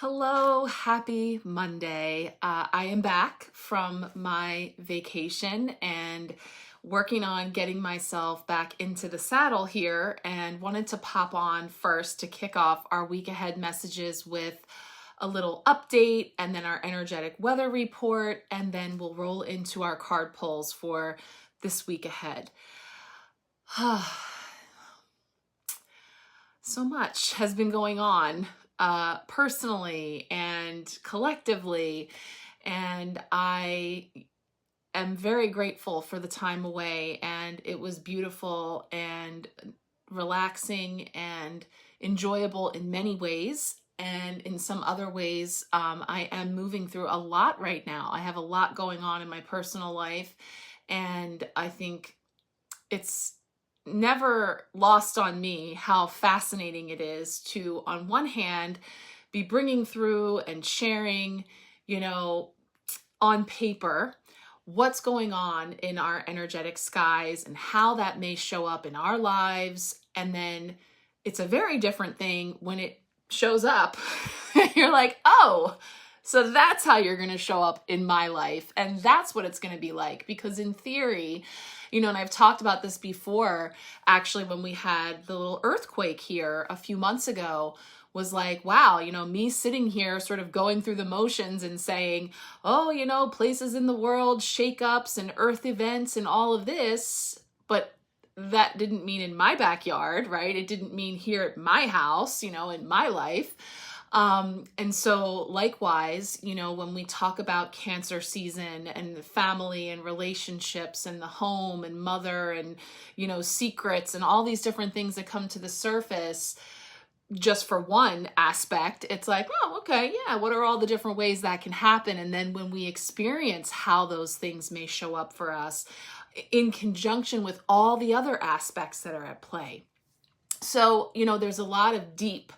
Hello, happy Monday. I am back from my vacation and working on getting myself back into the saddle here, and wanted to pop on first to kick off our week ahead messages with a little update and then our energetic weather report, and then we'll roll into our card pulls for this week ahead. So much has been going on personally and collectively, and I am very grateful for the time away, and it was beautiful and relaxing and enjoyable in many ways. And in some other ways, I am moving through a lot right now. I have a lot going on in my personal life, and I think it's never lost on me how fascinating it is to, on one hand, be bringing through and sharing, on paper, what's going on in our energetic skies and how that may show up in our lives. And then it's a very different thing when it shows up. You're like, oh, so that's how you're going to show up in my life. And that's what it's going to be like. Because in theory, and I've talked about this before, actually, when we had the little earthquake here a few months ago, was like, wow, me sitting here sort of going through the motions and saying, oh, places in the world, shakeups and earth events and all of this. But that didn't mean in my backyard, right? It didn't mean here at my house, in my life. And so likewise, when we talk about Cancer season and the family and relationships and the home and mother and, secrets and all these different things that come to the surface, just for one aspect, it's like, oh, okay, yeah, what are all the different ways that can happen? And then when we experience how those things may show up for us in conjunction with all the other aspects that are at play. So, there's a lot of deep,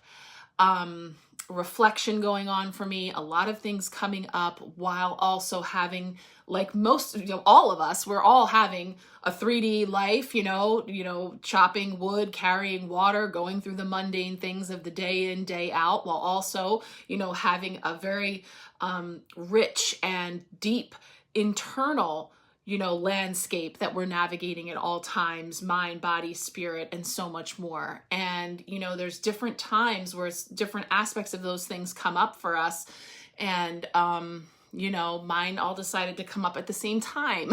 reflection going on for me, a lot of things coming up, while also having, like most, all of us, we're all having a 3D life, chopping wood, carrying water, going through the mundane things of the day in, day out, while also, having a very rich and deep internal landscape that we're navigating at all times, mind, body, spirit, and so much more. And, there's different times where different aspects of those things come up for us. And, mine all decided to come up at the same time.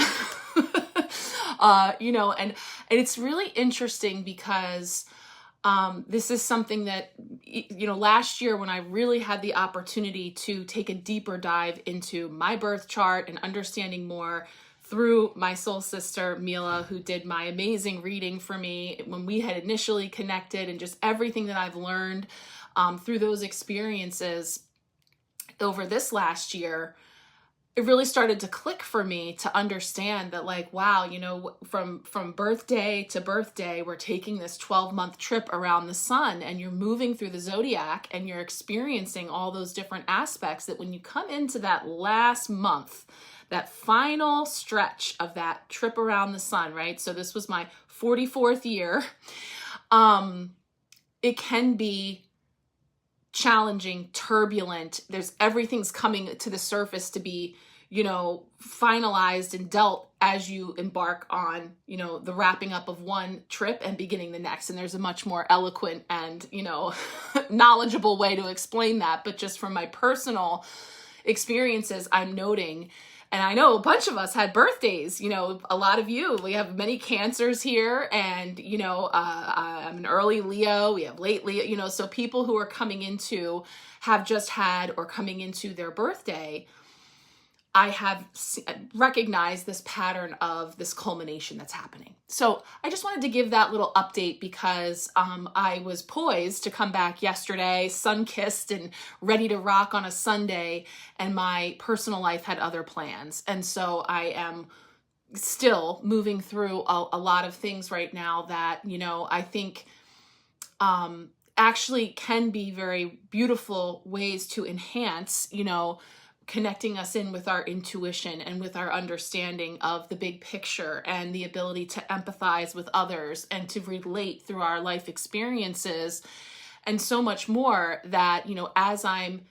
And it's really interesting because this is something that, last year when I really had the opportunity to take a deeper dive into my birth chart and understanding more through my soul sister, Mila, who did my amazing reading for me when we had initially connected, and just everything that I've learned through those experiences over this last year, it really started to click for me to understand that, like, wow, from birthday to birthday, we're taking this 12-month trip around the sun, and you're moving through the zodiac and you're experiencing all those different aspects, that when you come into that last month, that final stretch of that trip around the sun, right? So this was my 44th year. It can be challenging, turbulent. Everything's coming to the surface to be, finalized and dealt as you embark on, the wrapping up of one trip and beginning the next. And there's a much more eloquent and, knowledgeable way to explain that. But just from my personal experiences, I'm noting, and I know a bunch of us had birthdays, a lot of you, we have many Cancers here, and, I'm an early Leo, we have late Leo, so people who are have just had or coming into their birthday, I have recognized this pattern of this culmination that's happening. So I just wanted to give that little update because I was poised to come back yesterday, sun-kissed and ready to rock on a Sunday, and my personal life had other plans. And so I am still moving through a lot of things right now that, I think actually can be very beautiful ways to enhance, connecting us in with our intuition and with our understanding of the big picture and the ability to empathize with others and to relate through our life experiences and so much more, that, as I'm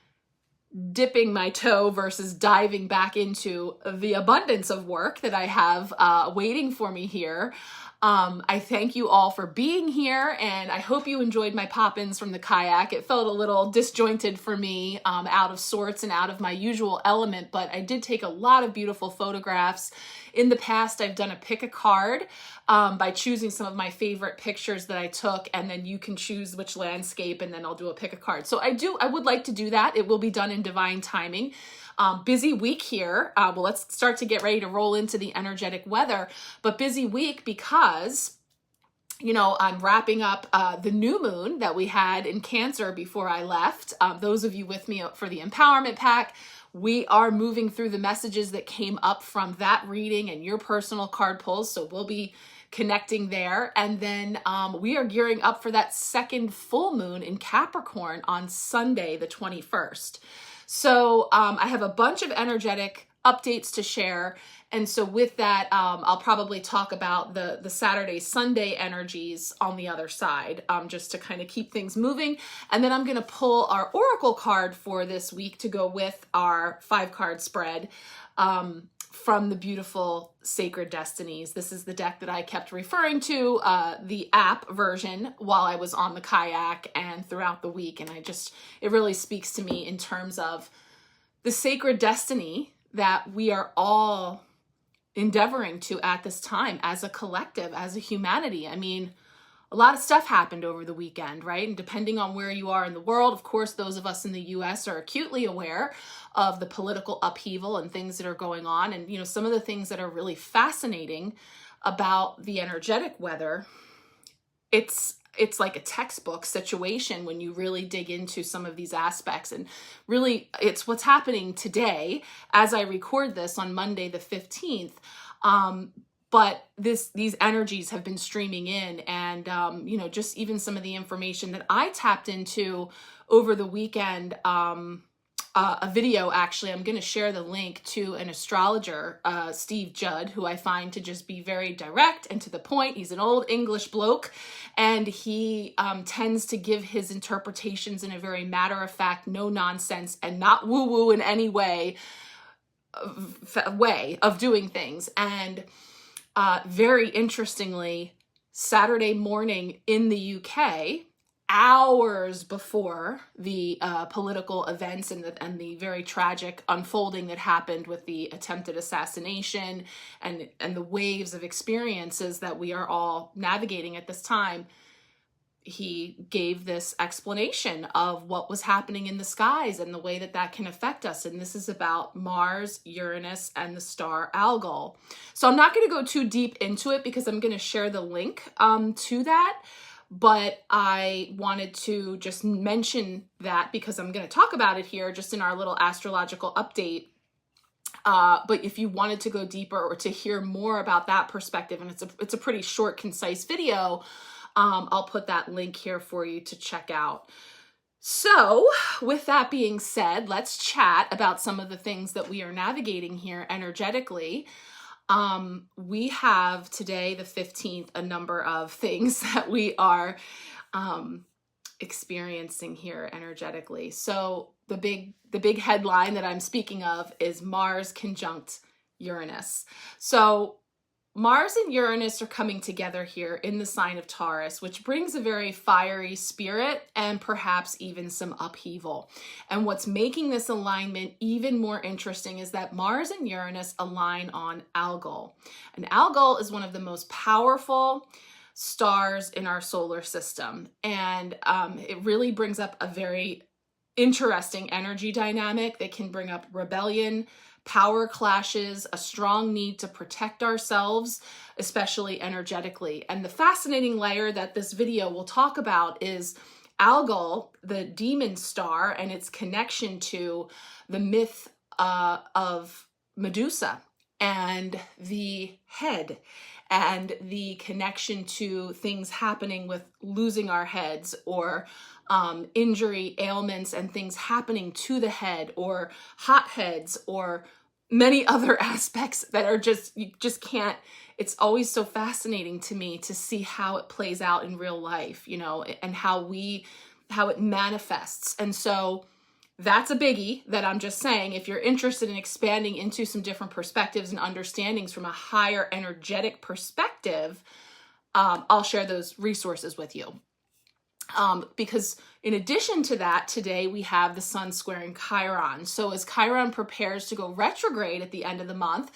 dipping my toe versus diving back into the abundance of work that I have waiting for me here. I thank you all for being here, and I hope you enjoyed my pop-ins from the kayak. It felt a little disjointed for me, out of sorts and out of my usual element, but I did take a lot of beautiful photographs. In the past, I've done a pick a card by choosing some of my favorite pictures that I took, and then you can choose which landscape, and then I'll do a pick a card. So I would like to do that. It will be done in divine timing. Busy week here. Well, let's start to get ready to roll into the energetic weather, but busy week because, you know, I'm wrapping up the new moon that we had in Cancer before I left. Those of you with me for the Empowerment Pack, we are moving through the messages that came up from that reading and your personal card pulls. So we'll be connecting there. And then we are gearing up for that second full moon in Capricorn on Sunday, the 21st. So I have a bunch of energetic updates to share. And so with that, I'll probably talk about the Saturday, Sunday energies on the other side, just to kind of keep things moving. And then I'm going to pull our Oracle card for this week to go with our 5-card spread from the beautiful Sacred Destinies. This is the deck that I kept referring to, the app version, while I was on the kayak and throughout the week. And it really speaks to me in terms of the sacred destiny that we are all endeavoring to at this time as a collective, as a humanity. I mean, a lot of stuff happened over the weekend, right? And depending on where you are in the world, of course, those of us in the US are acutely aware of the political upheaval and things that are going on. And, you know, some of the things that are really fascinating about the energetic weather, it's like a textbook situation when you really dig into some of these aspects. And really, it's what's happening today as I record this on Monday, the 15th. But these energies have been streaming in, and you know, just even some of the information that I tapped into over the weekend. A video, actually, I'm going to share the link to an astrologer, Steve Judd, who I find to just be very direct and to the point. He's an old English bloke, and he tends to give his interpretations in a very matter-of-fact, no-nonsense, and not woo-woo in any way of doing things. And very interestingly, Saturday morning in the UK, hours before the political events and the very tragic unfolding that happened with the attempted assassination and the waves of experiences that we are all navigating at this time, he gave this explanation of what was happening in the skies and the way that can affect us. And this is about Mars, Uranus, and the star Algol. So I'm not going to go too deep into it because I'm going to share the link to that. But I wanted to just mention that because I'm going to talk about it here just in our little astrological update. But if you wanted to go deeper or to hear more about that perspective, and it's a pretty short, concise video, I'll put that link here for you to check out. So with that being said, let's chat about some of the things that we are navigating here energetically. We have today, the 15th, a number of things that we are experiencing here energetically. So the big headline that I'm speaking of is Mars conjunct Uranus. So Mars and Uranus are coming together here in the sign of Taurus, which brings a very fiery spirit and perhaps even some upheaval. And what's making this alignment even more interesting is that Mars and Uranus align on Algol. And Algol is one of the most powerful stars in our solar system. And it really brings up a very interesting energy dynamic that can bring up rebellion, power clashes, a strong need to protect ourselves, especially energetically. And the fascinating layer that this video will talk about is Algol, the demon star, and its connection to the myth of Medusa and the head, and the connection to things happening with losing our heads, or injury, ailments, and things happening to the head, or hot heads, or many other aspects that are you just can't. It's always so fascinating to me to see how it plays out in real life, you know, and how it manifests. And so that's a biggie that I'm just saying. If you're interested in expanding into some different perspectives and understandings from a higher energetic perspective, I'll share those resources with you. Because in addition to that, today we have the sun squaring Chiron. So as Chiron prepares to go retrograde at the end of the month,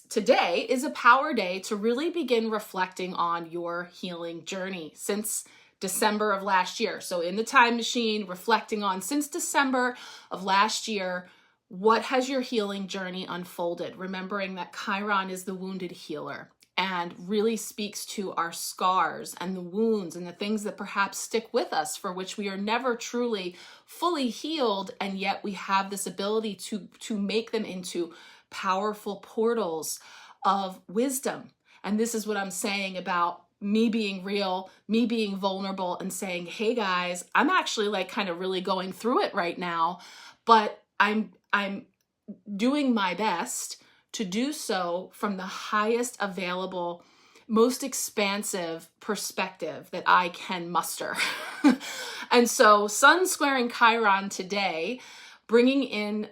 today is a power day to really begin reflecting on your healing journey since December of last year. So in the time machine, reflecting on since December of last year, what has your healing journey unfolded? Remembering that Chiron is the wounded healer and really speaks to our scars and the wounds and the things that perhaps stick with us, for which we are never truly fully healed, and yet we have this ability to make them into powerful portals of wisdom. And this is what I'm saying about me being real, me being vulnerable and saying, hey guys, I'm actually like kind of really going through it right now, but I'm doing my best to do so from the highest available, most expansive perspective that I can muster. And so sun squaring Chiron today, bringing in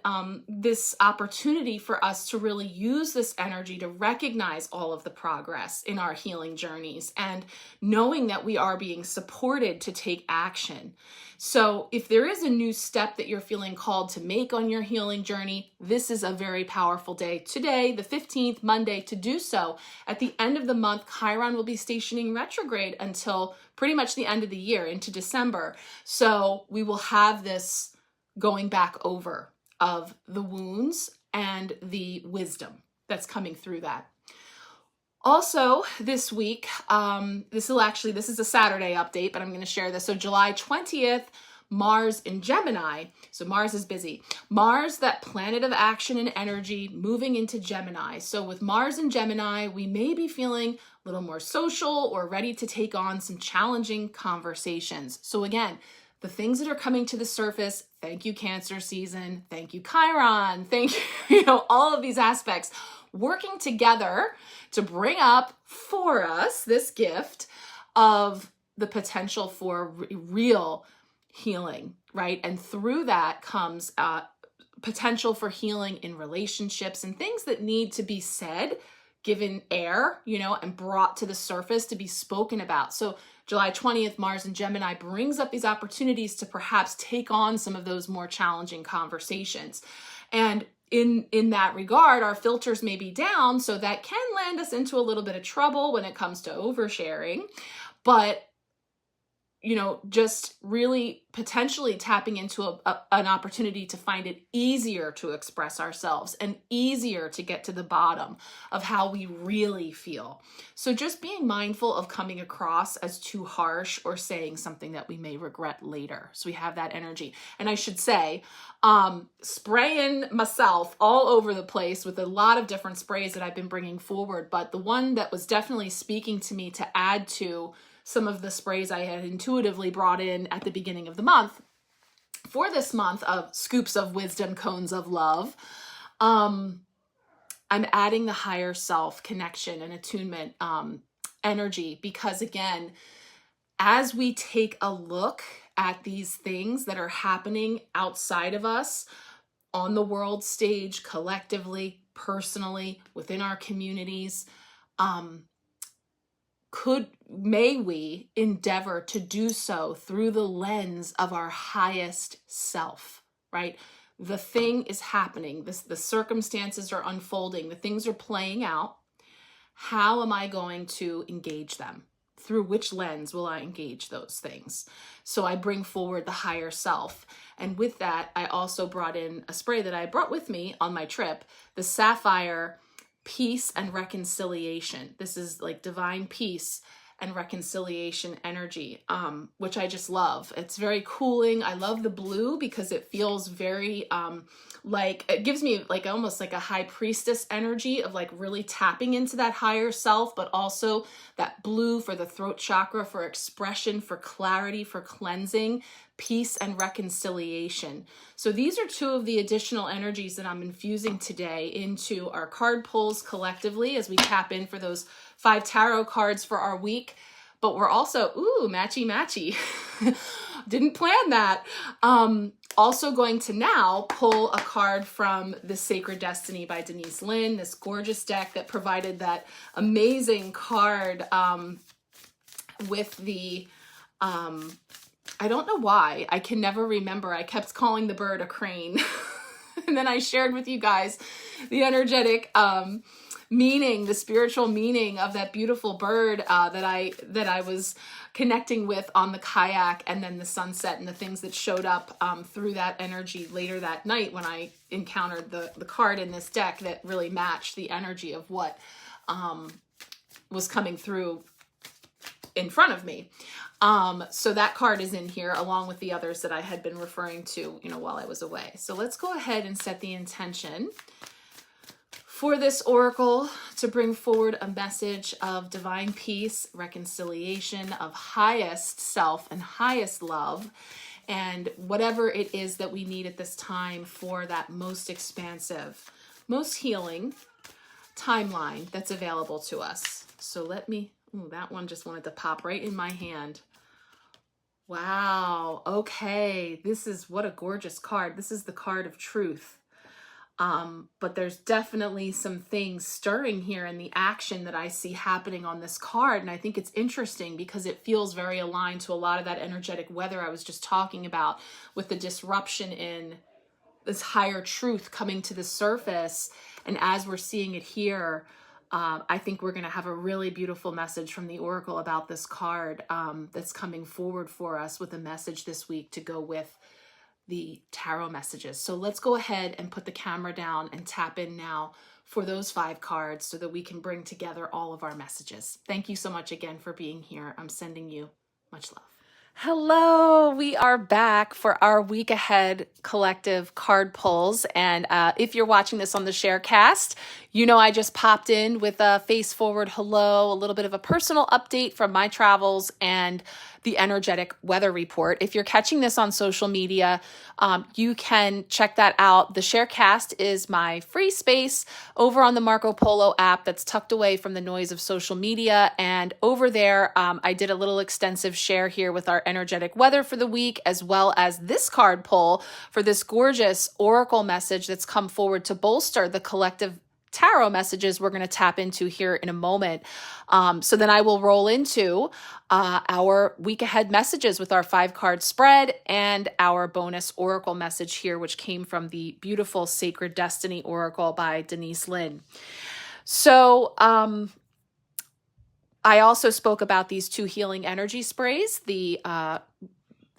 this opportunity for us to really use this energy to recognize all of the progress in our healing journeys and knowing that we are being supported to take action. So if there is a new step that you're feeling called to make on your healing journey, this is a very powerful day. Today, the 15th, Monday, to do so. At the end of the month, Chiron will be stationing retrograde until pretty much the end of the year, into December. So we will have this going back over of the wounds and the wisdom that's coming through that. Also this week, this is a Saturday update, but I'm going to share this. So July 20th, Mars in Gemini. So Mars is busy. Mars, that planet of action and energy, moving into Gemini. So with Mars in Gemini, we may be feeling a little more social or ready to take on some challenging conversations. So again, the things that are coming to the surface, thank you Cancer season, thank you Chiron, thank you, all of these aspects working together to bring up for us this gift of the potential for real healing, right? And through that comes potential for healing in relationships and things that need to be said, given air, and brought to the surface to be spoken about. So July 20th, Mars in Gemini brings up these opportunities to perhaps take on some of those more challenging conversations. And in that regard, our filters may be down, so that can land us into a little bit of trouble when it comes to oversharing. But just really potentially tapping into an opportunity to find it easier to express ourselves and easier to get to the bottom of how we really feel. So just being mindful of coming across as too harsh or saying something that we may regret later. So we have that energy. And I should say, spraying myself all over the place with a lot of different sprays that I've been bringing forward. But the one that was definitely speaking to me to add to some of the sprays I had intuitively brought in at the beginning of the month, for this month of Scoops of Wisdom, Cones of Love, I'm adding the higher self connection and attunement energy, because again, as we take a look at these things that are happening outside of us on the world stage, collectively, personally, within our communities, may we endeavor to do so through the lens of our highest self, right? The thing is happening. The circumstances are unfolding. The things are playing out. How am I going to engage them? Through which lens will I engage those things? So I bring forward the higher self. And with that, I also brought in a spray that I brought with me on my trip, the Sapphire Peace and Reconciliation. This is like divine peace and reconciliation energy, which I just love. It's very cooling. I love the blue because it feels very it gives me like almost like a high priestess energy of like really tapping into that higher self, but also that blue for the throat chakra, for expression, for clarity, for cleansing, peace and reconciliation. So these are two of the additional energies that I'm infusing today into our card pulls collectively as we tap in for those 5 tarot cards for our week. But we're also, matchy. Didn't plan that. also going to now pull a card from the Sacred Destiny by 𝓘𝓷𝓽𝓮, this gorgeous deck that provided that amazing card with the, I don't know why, I can never remember. I kept calling the bird a crane. And then I shared with you guys the energetic meaning, the spiritual meaning of that beautiful bird that I was connecting with on the kayak, and then the sunset and the things that showed up through that energy later that night when I encountered the card in this deck that really matched the energy of what was coming through in front of me. So that card is in here along with the others that I had been referring to, while I was away. So let's go ahead and set the intention for this oracle to bring forward a message of divine peace, reconciliation, of highest self and highest love, and whatever it is that we need at this time for that most expansive, most healing timeline that's available to us. So let me, that one just wanted to pop right in my hand. Wow. Okay. What a gorgeous card. This is the card of truth. But there's definitely some things stirring here in the action that I see happening on this card. And I think it's interesting because it feels very aligned to a lot of that energetic weather I was just talking about, with the disruption in this higher truth coming to the surface. And as we're seeing it here, I think we're going to have a really beautiful message from the oracle about this card that's coming forward for us with a message this week to go with the tarot messages. So let's go ahead and put the camera down and tap in now for those 5 cards so that we can bring together all of our messages. Thank you so much again for being here. I'm sending you much love. Hello, we are back for our week ahead collective card pulls. And if you're watching this on the Sharecast, I just popped in with a face forward hello, a little bit of a personal update from my travels and the energetic weather report. If you're catching this on social media, you can check that out. The Sharecast is my free space over on the Marco Polo app that's tucked away from the noise of social media. And over there, I did a little extensive share here with our energetic weather for the week, as well as this card pull for this gorgeous oracle message that's come forward to bolster the collective tarot messages we're going to tap into here in a moment. So then I will roll into our week ahead messages with our 5-card spread and our bonus oracle message here, which came from the beautiful Sacred Destiny Oracle by 𝓘𝓷𝓽𝓮. So I also spoke about these 2 healing energy sprays, the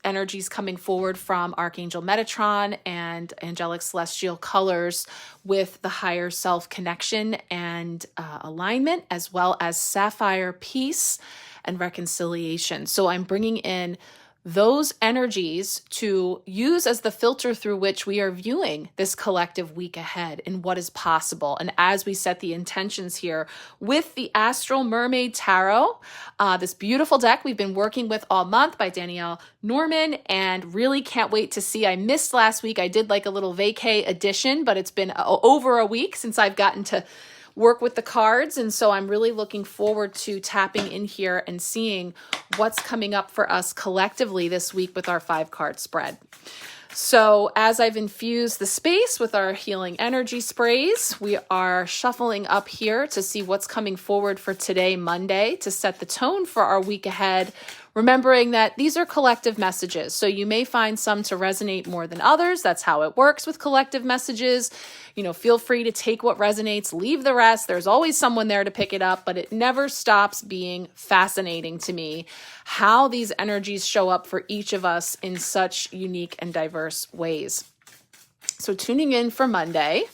energies coming forward from Archangel Metatron and angelic celestial colors with the higher self connection and alignment, as well as sapphire peace and reconciliation. So I'm bringing in those energies to use as the filter through which we are viewing this collective week ahead and what is possible. And as we set the intentions here with the Astral Mermaid Tarot, this beautiful deck we've been working with all month by Danielle Norman, and really can't wait to see. I missed last week. I did like a little vacay edition, but it's been over a week since I've gotten to work with the cards. And so I'm really looking forward to tapping in here and seeing what's coming up for us collectively this week with our 5-card spread. So as I've infused the space with our healing energy sprays, we are shuffling up here to see what's coming forward for today, Monday, to set the tone for our week ahead, remembering that these are collective messages. So you may find some to resonate more than others. That's how it works with collective messages. Feel free to take what resonates, leave the rest. There's always someone there to pick it up, but it never stops being fascinating to me how these energies show up for each of us in such unique and diverse ways. So tuning in for Monday,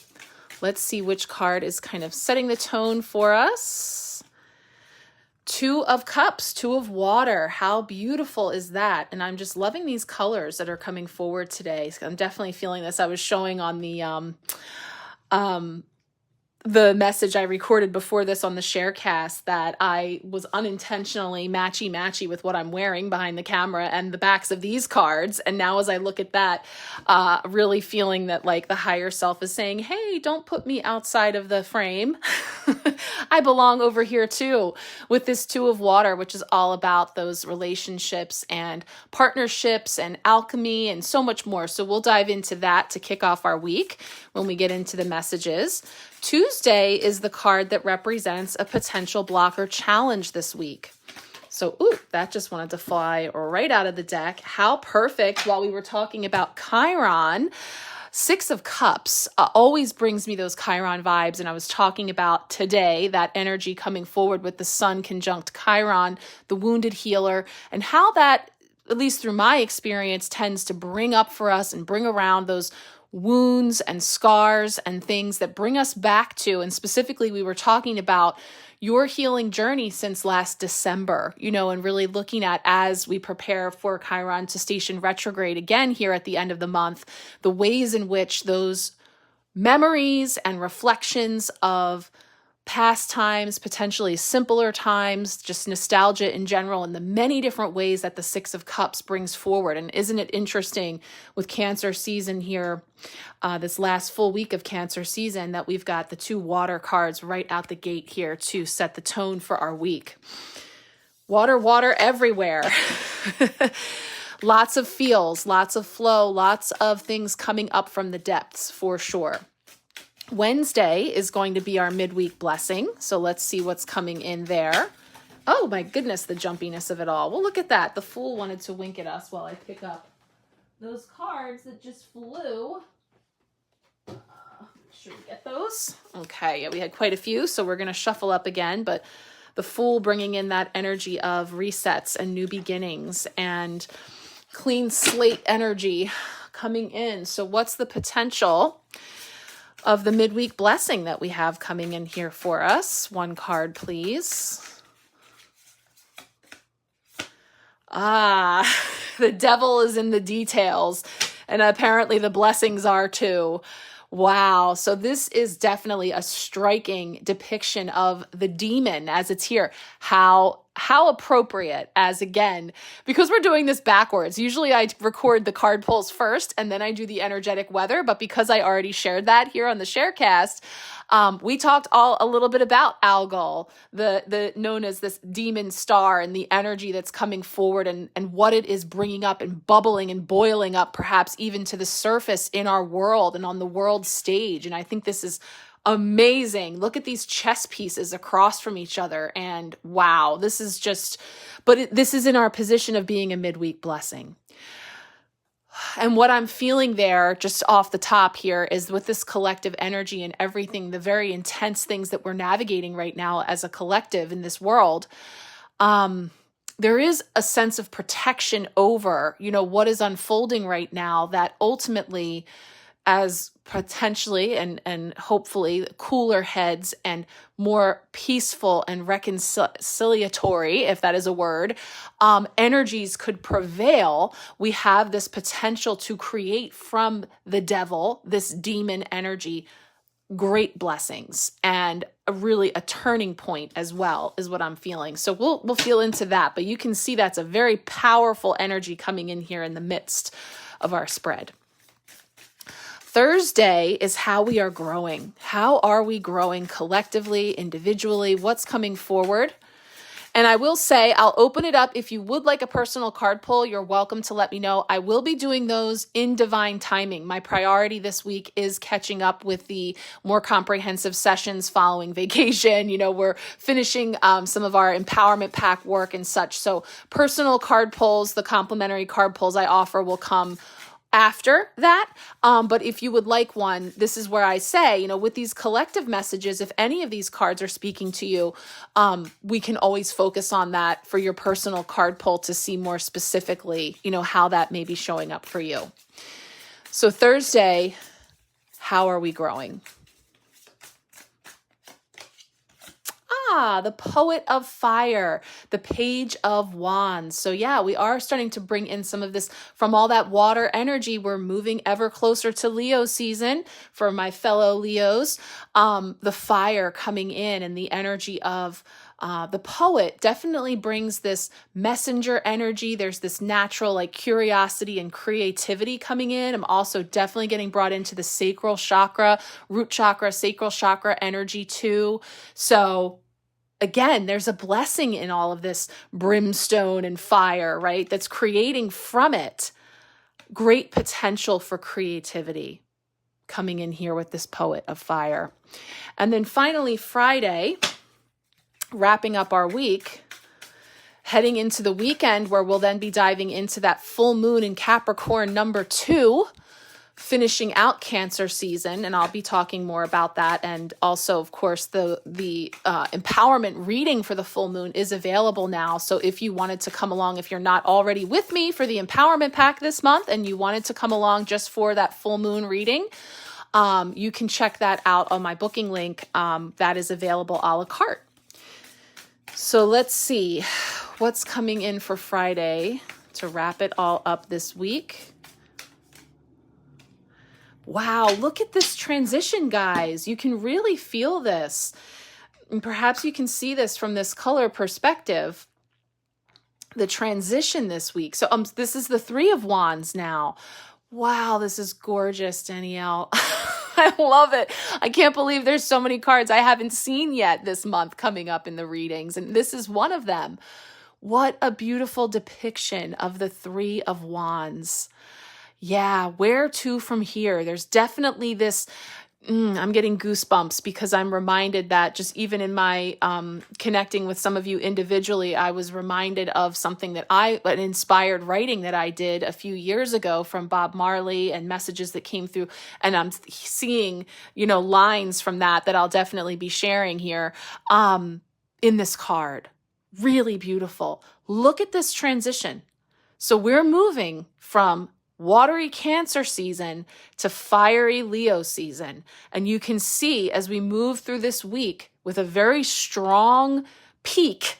let's see which card is kind of setting the tone for us. 2 of Cups, 2 of Water. How beautiful is that? And I'm just loving these colors that are coming forward today. I'm definitely feeling this. I was showing on the message I recorded before this on the Sharecast that I was unintentionally matchy with what I'm wearing behind the camera and the backs of these cards. And now as I look at that, really feeling that like the higher self is saying, hey, don't put me outside of the frame. I belong over here too with this Two of Water, which is all about those relationships and partnerships and alchemy and so much more. So we'll dive into that to kick off our week when we get into the messages. Tuesday is the card that represents a potential block or challenge this week. So, that just wanted to fly right out of the deck. How perfect. While we were talking about Chiron, Six of Cups always brings me those Chiron vibes. And I was talking about today, that energy coming forward with the Sun conjunct Chiron, the wounded healer, and how that, at least through my experience, tends to bring up for us and bring around those wounds and scars and things that bring us back to. And specifically, we were talking about your healing journey since last December, and really looking at, as we prepare for Chiron to station retrograde again here at the end of the month, the ways in which those memories and reflections of past times, potentially simpler times, just nostalgia in general, and the many different ways that the Six of Cups brings forward. And isn't it interesting with Cancer season here, this last full week of Cancer season, that we've got the two water cards right out the gate here to set the tone for our week. Water, water everywhere. Lots of feels, lots of flow, lots of things coming up from the depths for sure. Wednesday is going to be our midweek blessing. So let's see what's coming in there. Oh my goodness, the jumpiness of it all. Well, look at that. The Fool wanted to wink at us while I pick up those cards that just flew. Should we get those? Okay, yeah, we had quite a few, so we're going to shuffle up again. But the Fool bringing in that energy of resets and new beginnings and clean slate energy coming in. So what's the potential of the midweek blessing that we have coming in here for us? One card, please. The devil is in the details, and apparently the blessings are too. Wow. So this is definitely a striking depiction of the demon as it's here. How appropriate, as again, because we're doing this backwards. Usually I record the card pulls first and then I do the energetic weather. But because I already shared that here on the Sharecast, we talked a little bit about Algol, the known as this demon star, and the energy that's coming forward and what it is bringing up and bubbling and boiling up, perhaps even to the surface in our world and on the world stage. And I think this is amazing. Look at these chess pieces across from each other. And wow, this is just, this is in our position of being a midweek blessing. And what I'm feeling there, just off the top here, is with this collective energy and everything, the very intense things that we're navigating right now as a collective in this world, there is a sense of protection over, what is unfolding right now, that ultimately, as potentially and hopefully cooler heads and more peaceful and reconciliatory, if that is a word, energies could prevail, we have this potential to create from the devil, this demon energy, great blessings and a turning point as well, is what I'm feeling. So we'll feel into that, but you can see that's a very powerful energy coming in here in the midst of our spread. Thursday is how we are growing. How are we growing collectively, individually? What's coming forward? And I will say, I'll open it up. If you would like a personal card pull, you're welcome to let me know. I will be doing those in divine timing. My priority this week is catching up with the more comprehensive sessions following vacation. We're finishing some of our empowerment pack work and such. So personal card pulls, the complimentary card pulls I offer will come after that. But if you would like one, this is where I say, with these collective messages, if any of these cards are speaking to you, we can always focus on that for your personal card pull to see more specifically, how that may be showing up for you. So Thursday, how are we growing? The Poet of Fire, the Page of Wands. So yeah, we are starting to bring in some of this from all that water energy. We're moving ever closer to Leo season for my fellow Leos. The fire coming in and the energy of The poet definitely brings this messenger energy. There's this natural like curiosity and creativity coming in. I'm also definitely getting brought into the sacral chakra, root chakra, sacral chakra energy too. So again, there's a blessing in all of this brimstone and fire, right? That's creating from it great potential for creativity coming in here with this poet of fire. And then finally, Friday, wrapping up our week, heading into the weekend where we'll then be diving into that full moon in Capricorn number 2, finishing out Cancer season. And I'll be talking more about that. And also, of course, the empowerment reading for the full moon is available now. So if you wanted to come along, if you're not already with me for the empowerment pack this month and you wanted to come along just for that full moon reading, you can check that out on my booking link. That is available a la carte. So let's see what's coming in for Friday to wrap it all up this week. Wow, look at this transition, guys. You can really feel this. And perhaps you can see this from this color perspective, the transition this week. So this is the 3 of Wands now. Wow, this is gorgeous, Danielle. I love it. I can't believe there's so many cards I haven't seen yet this month coming up in the readings, and this is one of them. What a beautiful depiction of the 3 of Wands. Yeah, where to from here? There's definitely this, I'm getting goosebumps because I'm reminded that just even in my connecting with some of you individually, I was reminded of something that an inspired writing that I did a few years ago from Bob Marley and messages that came through. And I'm seeing, lines from that I'll definitely be sharing here in this card. Really beautiful. Look at this transition. So we're moving from watery Cancer season to fiery Leo season. And you can see as we move through this week with a very strong peak,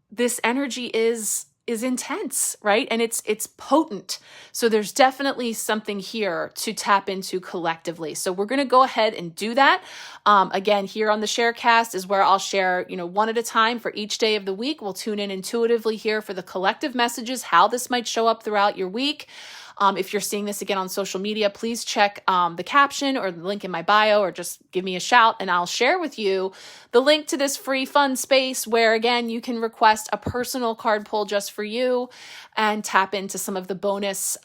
this energy is intense, right? And it's potent. So there's definitely something here to tap into collectively. So we're going to go ahead and do that. Again, here on the Sharecast is where I'll share, one at a time for each day of the week. We'll tune in intuitively here for the collective messages, how this might show up throughout your week. If you're seeing this again on social media, please check the caption or the link in my bio, or just give me a shout and I'll share with you the link to this free fun space where, again, you can request a personal card pull just for you and tap into some of the bonus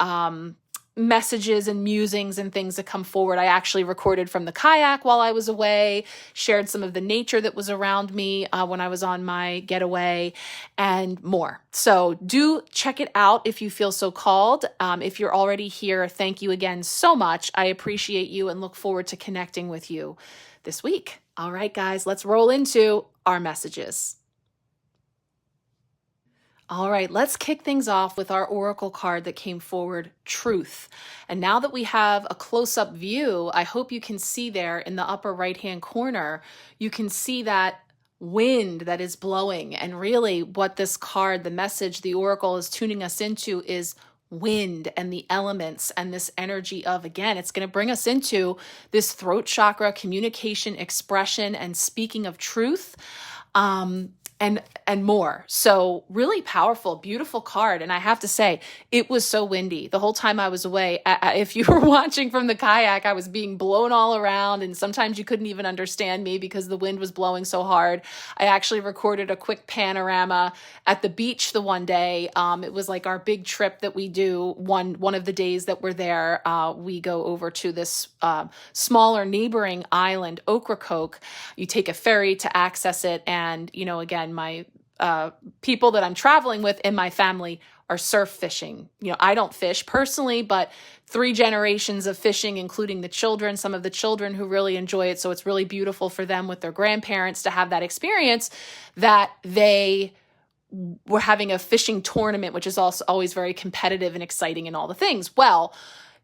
messages and musings and things that come forward. I actually recorded from the kayak while I was away, shared some of the nature that was around me when I was on my getaway, and more. So do check it out if you feel so called. If you're already here, thank you again so much. I appreciate you and look forward to connecting with you this week. All right, guys, let's roll into our messages. All right, let's kick things off with our oracle card that came forward, Truth. And now that we have a close-up view, I hope you can see there in the upper right-hand corner, you can see that wind that is blowing. And really what this card, the message, the oracle is tuning us into is wind and the elements and this energy of, again, it's going to bring us into this throat chakra, communication, expression, and speaking of truth. And more. So really powerful, beautiful card. And I have to say, it was so windy the whole time I was away. If you were watching from the kayak, I was being blown all around, and sometimes you couldn't even understand me because the wind was blowing so hard. I actually recorded a quick panorama at the beach the one day. It was like our big trip that we do one of the days that we're there. We go over to this smaller neighboring island, 𝓘𝓷𝓽𝓾. You take a ferry to access it. And, again, my people that I'm traveling with in my family are surf fishing. I don't fish personally, but 3 generations of fishing, including the children, some of the children who really enjoy it. So it's really beautiful for them with their grandparents to have that experience, that they were having a fishing tournament, which is also always very competitive and exciting and all the things. Well,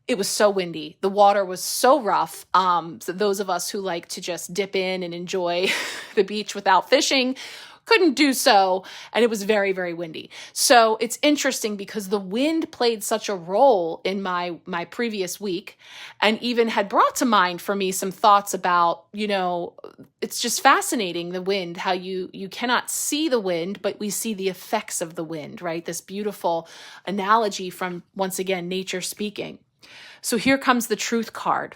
it was so windy. The water was so rough. So those of us who like to just dip in and enjoy the beach without fishing couldn't do so. And it was very, very windy. So it's interesting because the wind played such a role in my previous week, and even had brought to mind for me some thoughts about, it's just fascinating, the wind, how you cannot see the wind, but we see the effects of the wind, right? This beautiful analogy from, once again, nature speaking. So here comes the truth card,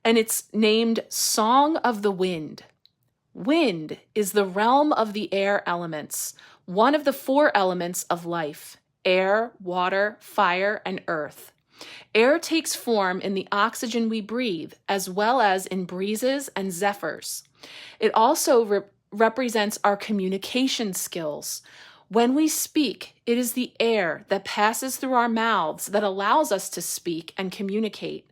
and it's named Song of the Wind. Wind is the realm of the air elements, one of the 4 elements of life: air, water, fire, and earth. Air takes form in the oxygen we breathe, as well as in breezes and zephyrs. It also represents our communication skills. When we speak, it is the air that passes through our mouths that allows us to speak and communicate.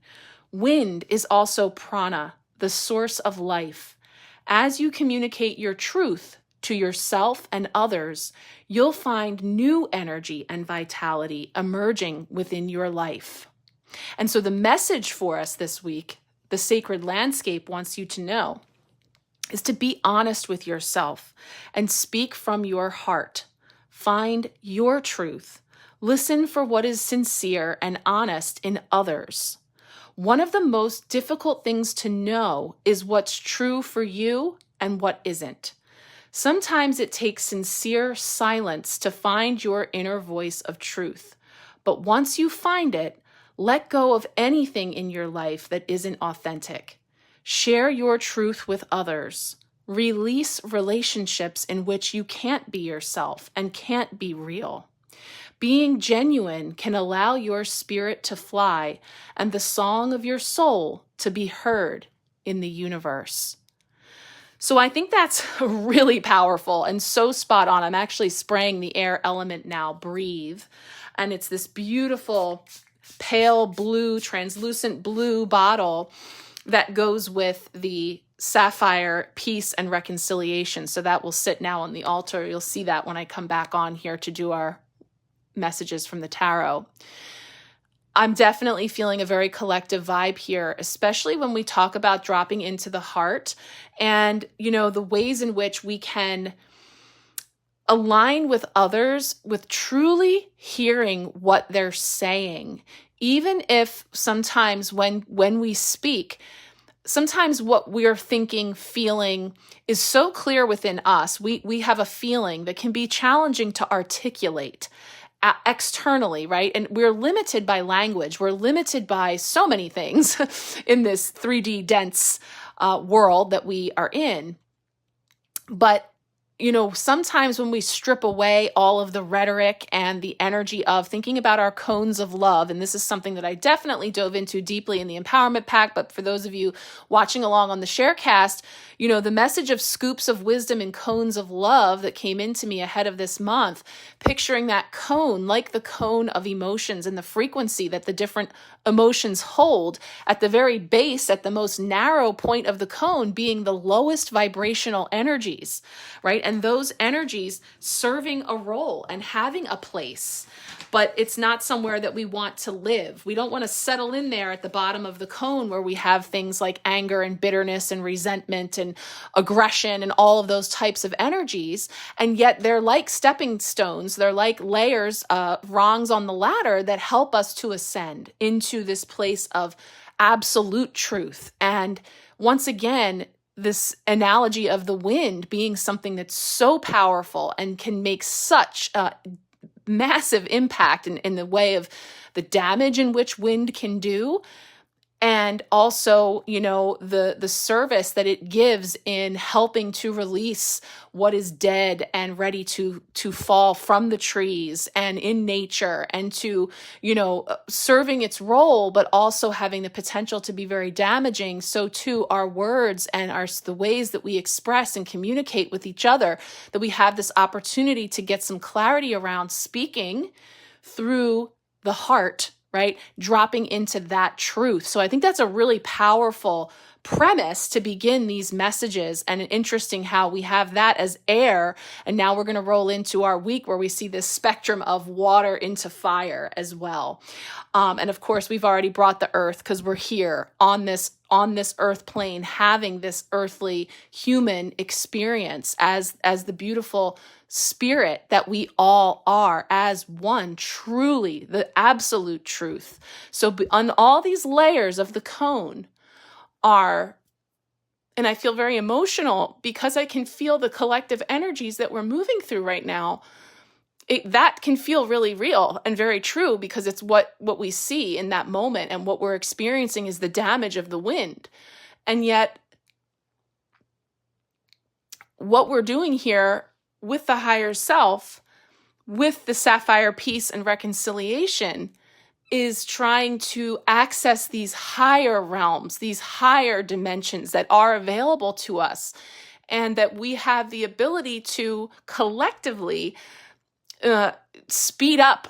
Wind is also prana, the source of life. As you communicate your truth to yourself and others, you'll find new energy and vitality emerging within your life. And so the message for us this week, the Sacred Landscape wants you to know, is to be honest with yourself and speak from your heart. Find your truth. Listen for what is sincere and honest in others. One of the most difficult things to know is what's true for you and what isn't. Sometimes it takes sincere silence to find your inner voice of truth. But once you find it, let go of anything in your life that isn't authentic. Share your truth with others. Release relationships in which you can't be yourself and can't be real. Being genuine can allow your spirit to fly and the song of your soul to be heard in the universe. So I think that's really powerful and so spot on. I'm actually spraying the air element now, Breathe. And it's this beautiful pale blue, translucent blue bottle that goes with the sapphire peace and reconciliation. So that will sit now on the altar. You'll see that when I come back on here to do our messages from the tarot. I'm definitely feeling a very collective vibe here, especially when we talk about dropping into the heart and, the ways in which we can align with others with truly hearing what they're saying. Even if sometimes when we speak, sometimes what we're thinking, feeling is so clear within us. We have a feeling that can be challenging to articulate externally, right? And we're limited by language. We're limited by so many things in this 3D dense world that we are in. But sometimes when we strip away all of the rhetoric and the energy of thinking about our cones of love, and this is something that I definitely dove into deeply in the Empowerment Pack, but for those of you watching along on the Sharecast, the message of scoops of wisdom and cones of love that came into me ahead of this month, picturing that cone like the cone of emotions and the frequency that the different emotions hold at the very base, at the most narrow point of the cone being the lowest vibrational energies, right? And those energies serving a role and having a place, but it's not somewhere that we want to live. We don't want to settle in there at the bottom of the cone where we have things like anger and bitterness and resentment and aggression and all of those types of energies. And yet they're like stepping stones. They're like layers, rungs on the ladder that help us to ascend into this place of absolute truth. And once again, this analogy of the wind being something that's so powerful and can make such a massive impact in the way of the damage in which wind can do. And also, the service that it gives in helping to release what is dead and ready to fall from the trees and in nature, and to, serving its role, but also having the potential to be very damaging. So too, our words and the ways that we express and communicate with each other, that we have this opportunity to get some clarity around speaking through the heart, right? Dropping into that truth. So I think that's a really powerful premise to begin these messages. And interesting how we have that as air. And now we're going to roll into our week where we see this spectrum of water into fire as well. And of course, we've already brought the earth because we're here on this earth plane, having this earthly human experience as the beautiful spirit that we all are as one, truly the absolute truth. So on all these layers of the cone are, and I feel very emotional because I can feel the collective energies that we're moving through right now. That can feel really real and very true because it's what we see in that moment, and what we're experiencing is the damage of the wind. And yet what we're doing here with the higher self, with the sapphire peace and reconciliation, is trying to access these higher realms, these higher dimensions that are available to us, and that we have the ability to collectively speed up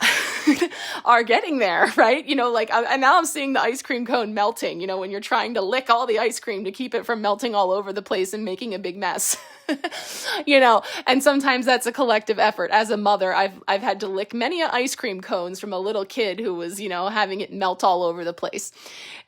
our getting there, right? And now I'm seeing the ice cream cone melting, when you're trying to lick all the ice cream to keep it from melting all over the place and making a big mess, and sometimes that's a collective effort. As a mother, I've had to lick many ice cream cones from a little kid who was, having it melt all over the place.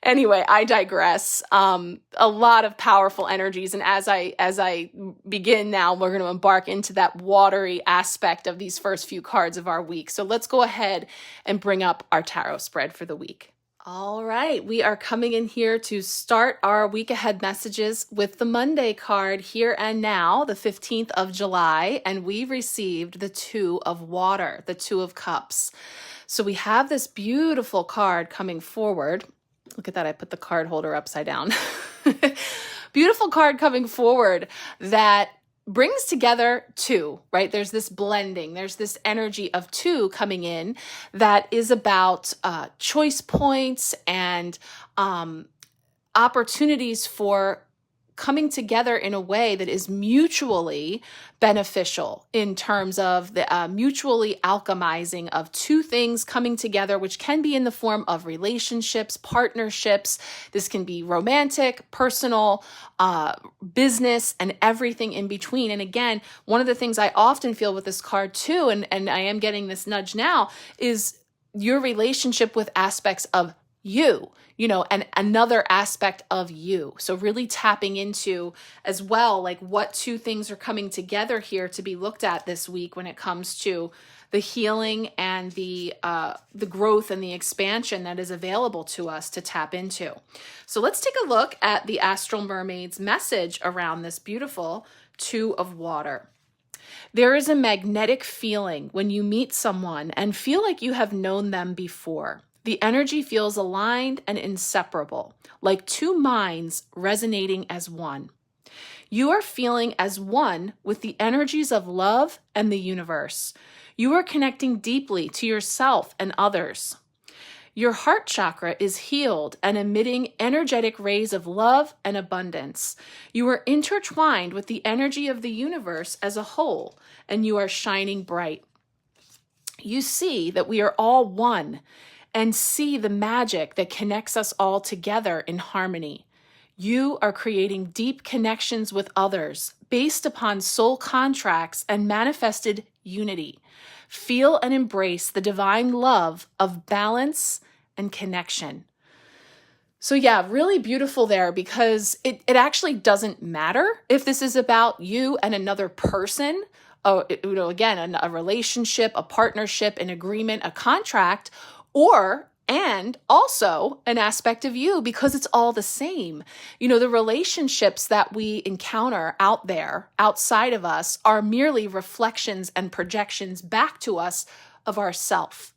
Anyway, I digress. A lot of powerful energies. And as I begin now, we're going to embark into that watery aspect of these first few cards of our week. So let's go ahead and bring up our tarot spread for the week. All right, we are coming in here to start our week ahead messages with the Monday card, Here and Now, the 15th of July, and we received the Two of Water, the Two of Cups. So we have this beautiful card coming forward. Look at that, I put the card holder upside down. Beautiful card coming forward that brings together two, right? There's this blending. There's this energy of two coming in that is about choice points and opportunities for coming together in a way that is mutually beneficial in terms of the mutually alchemizing of two things coming together, which can be in the form of relationships, partnerships. This can be romantic, personal, business, and everything in between. And again, one of the things I often feel with this card too, and I am getting this nudge now, is your relationship with aspects of you, and another aspect of you. So really tapping into as well, like what two things are coming together here to be looked at this week when it comes to the healing and the growth and the expansion that is available to us to tap into. So let's take a look at the Astral Mermaid's message around this beautiful Two of Water. There is a magnetic feeling when you meet someone and feel like you have known them before. The energy feels aligned and inseparable, like two minds resonating as one. You are feeling as one with the energies of love and the universe. You are connecting deeply to yourself and others. Your heart chakra is healed and emitting energetic rays of love and abundance. You are intertwined with the energy of the universe as a whole, and you are shining bright. You see that we are all one, and see the magic that connects us all together in harmony. You are creating deep connections with others based upon soul contracts and manifested unity. Feel and embrace the divine love of balance and connection. So yeah, really beautiful there, because it actually doesn't matter if this is about you and another person, again, a relationship, a partnership, an agreement, a contract, and also an aspect of you, because it's all the same. The relationships that we encounter out there, outside of us, are merely reflections and projections back to us of ourself.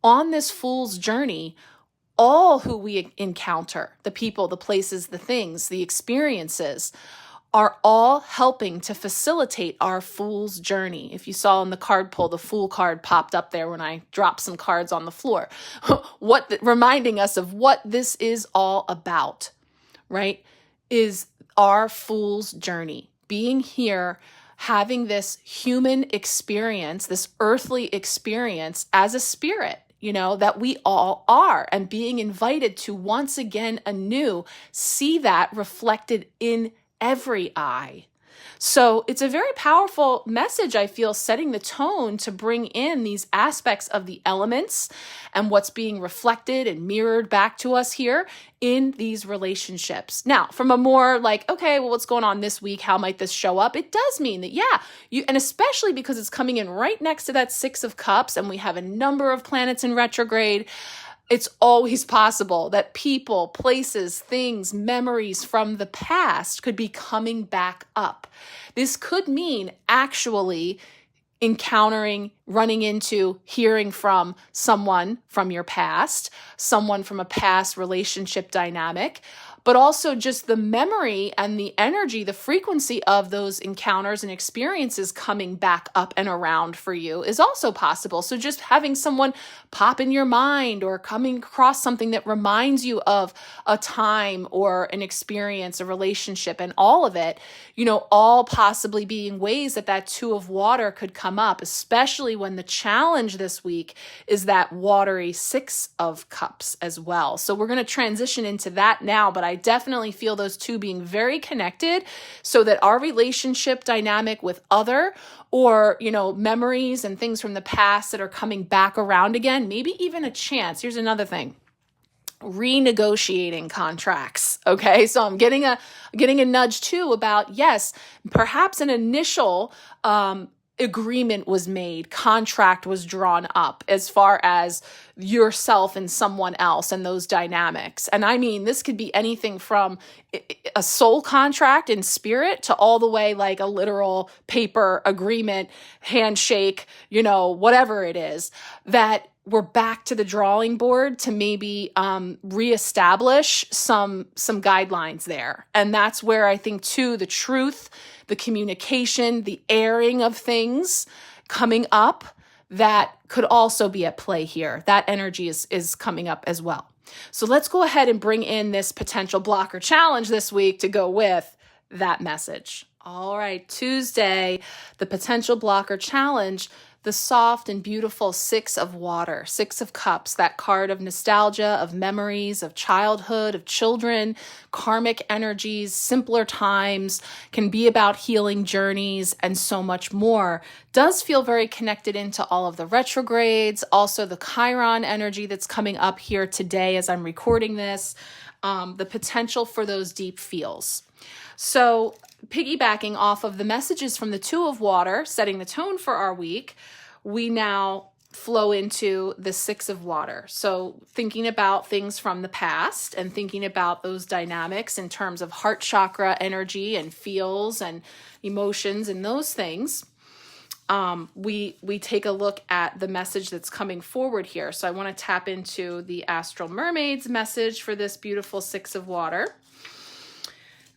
On this fool's journey, all who we encounter, the people, the places, the things, the experiences, are all helping to facilitate our fool's journey. If you saw in the card pull, the fool card popped up there when I dropped some cards on the floor, reminding us of what this is all about, right? Is our fool's journey, being here, having this human experience, this earthly experience as a spirit that we all are, and being invited to once again anew see that reflected in every eye. So it's a very powerful message, I feel, setting the tone to bring in these aspects of the elements and what's being reflected and mirrored back to us here in these relationships. Now, from a more like, okay, well, what's going on this week? How might this show up? It does mean that, and especially because it's coming in right next to that Six of Cups, and we have a number of planets in retrograde, it's always possible that people, places, things, memories from the past could be coming back up. This could mean actually encountering, running into, hearing from someone from your past, someone from a past relationship dynamic, but also just the memory and the energy, the frequency of those encounters and experiences coming back up and around for you is also possible. So just having someone pop in your mind or coming across something that reminds you of a time or an experience, a relationship, and all of it, all possibly being ways that Two of Water could come up, especially when the challenge this week is that watery Six of Cups as well. So we're going to transition into that now, but I definitely feel those two being very connected so that our relationship dynamic with other or, memories and things from the past that are coming back around again, maybe even a chance. Here's another thing. Renegotiating contracts. Okay. So I'm getting a nudge too about, yes, perhaps an initial, agreement was made, contract was drawn up as far as yourself and someone else and those dynamics. And I mean, this could be anything from a soul contract in spirit to all the way like a literal paper agreement, handshake, whatever it is, that we're back to the drawing board to maybe reestablish some guidelines there. And that's where I think too, the truth, the communication, the airing of things coming up, that could also be at play here. That energy is coming up as well. So let's go ahead and bring in this potential blocker challenge this week to go with that message. All right, Tuesday, the potential blocker challenge, the soft and beautiful Six of Water, Six of Cups, that card of nostalgia, of memories, of childhood, of children, karmic energies, simpler times, can be about healing journeys and so much more. Does feel very connected into all of the retrogrades, also the Chiron energy that's coming up here today as I'm recording this, the potential for those deep feels. So piggybacking off of the messages from the Two of Water, setting the tone for our week, we now flow into the Six of Water. So thinking about things from the past and thinking about those dynamics in terms of heart chakra energy and feels and emotions and those things, we take a look at the message that's coming forward here. So I want to tap into the Astral Mermaid's message for this beautiful Six of Water.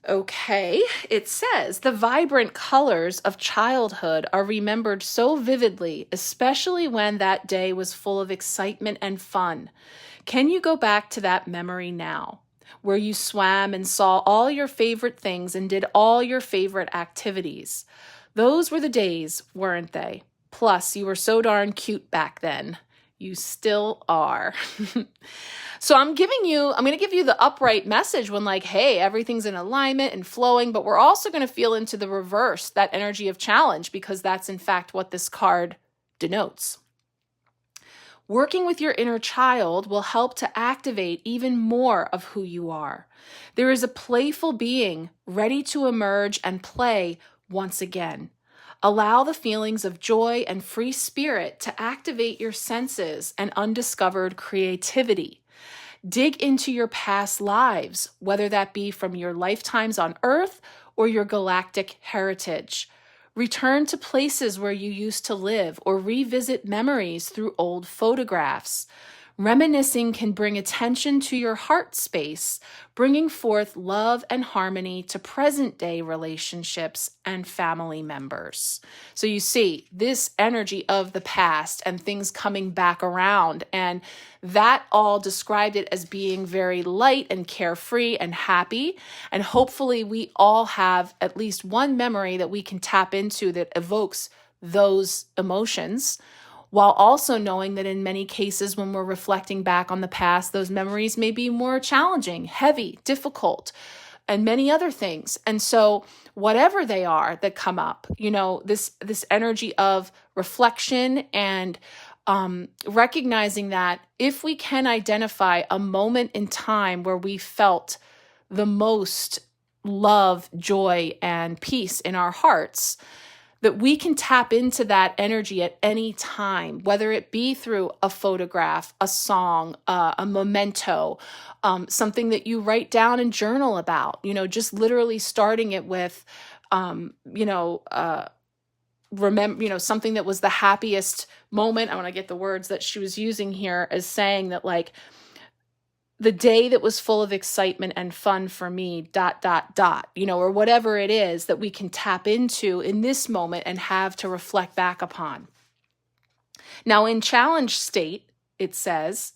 Okay, it says, the vibrant colors of childhood are remembered so vividly, especially when that day was full of excitement and fun. Can you go back to that memory now, where you swam and saw all your favorite things and did all your favorite activities? Those were the days, weren't they? Plus, you were so darn cute back then. You still are. So I'm going to give you the upright message when like, hey, everything's in alignment and flowing, but we're also going to feel into the reverse, that energy of challenge, because that's in fact what this card denotes. Working with your inner child will help to activate even more of who you are. There is a playful being ready to emerge and play once again. Allow the feelings of joy and free spirit to activate your senses and undiscovered creativity. Dig into your past lives, whether that be from your lifetimes on Earth or your galactic heritage. Return to places where you used to live or revisit memories through old photographs. Reminiscing can bring attention to your heart space, bringing forth love and harmony to present-day relationships and family members. So you see this energy of the past and things coming back around, and that all described it as being very light and carefree and happy. And hopefully we all have at least one memory that we can tap into that evokes those emotions. while also knowing that in many cases when we're reflecting back on the past, those memories may be more challenging, heavy, difficult, and many other things. And so whatever they are that come up, this energy of reflection and recognizing that if we can identify a moment in time where we felt the most love, joy, and peace in our hearts, that we can tap into that energy at any time, whether it be through a photograph, a song, a memento, something that you write down and journal about, just literally starting it with, remember, something that was the happiest moment. I want to get the words that she was using here as saying that, like, the day that was full of excitement and fun for me, ... or whatever it is that we can tap into in this moment and have to reflect back upon. Now, in challenge state, it says,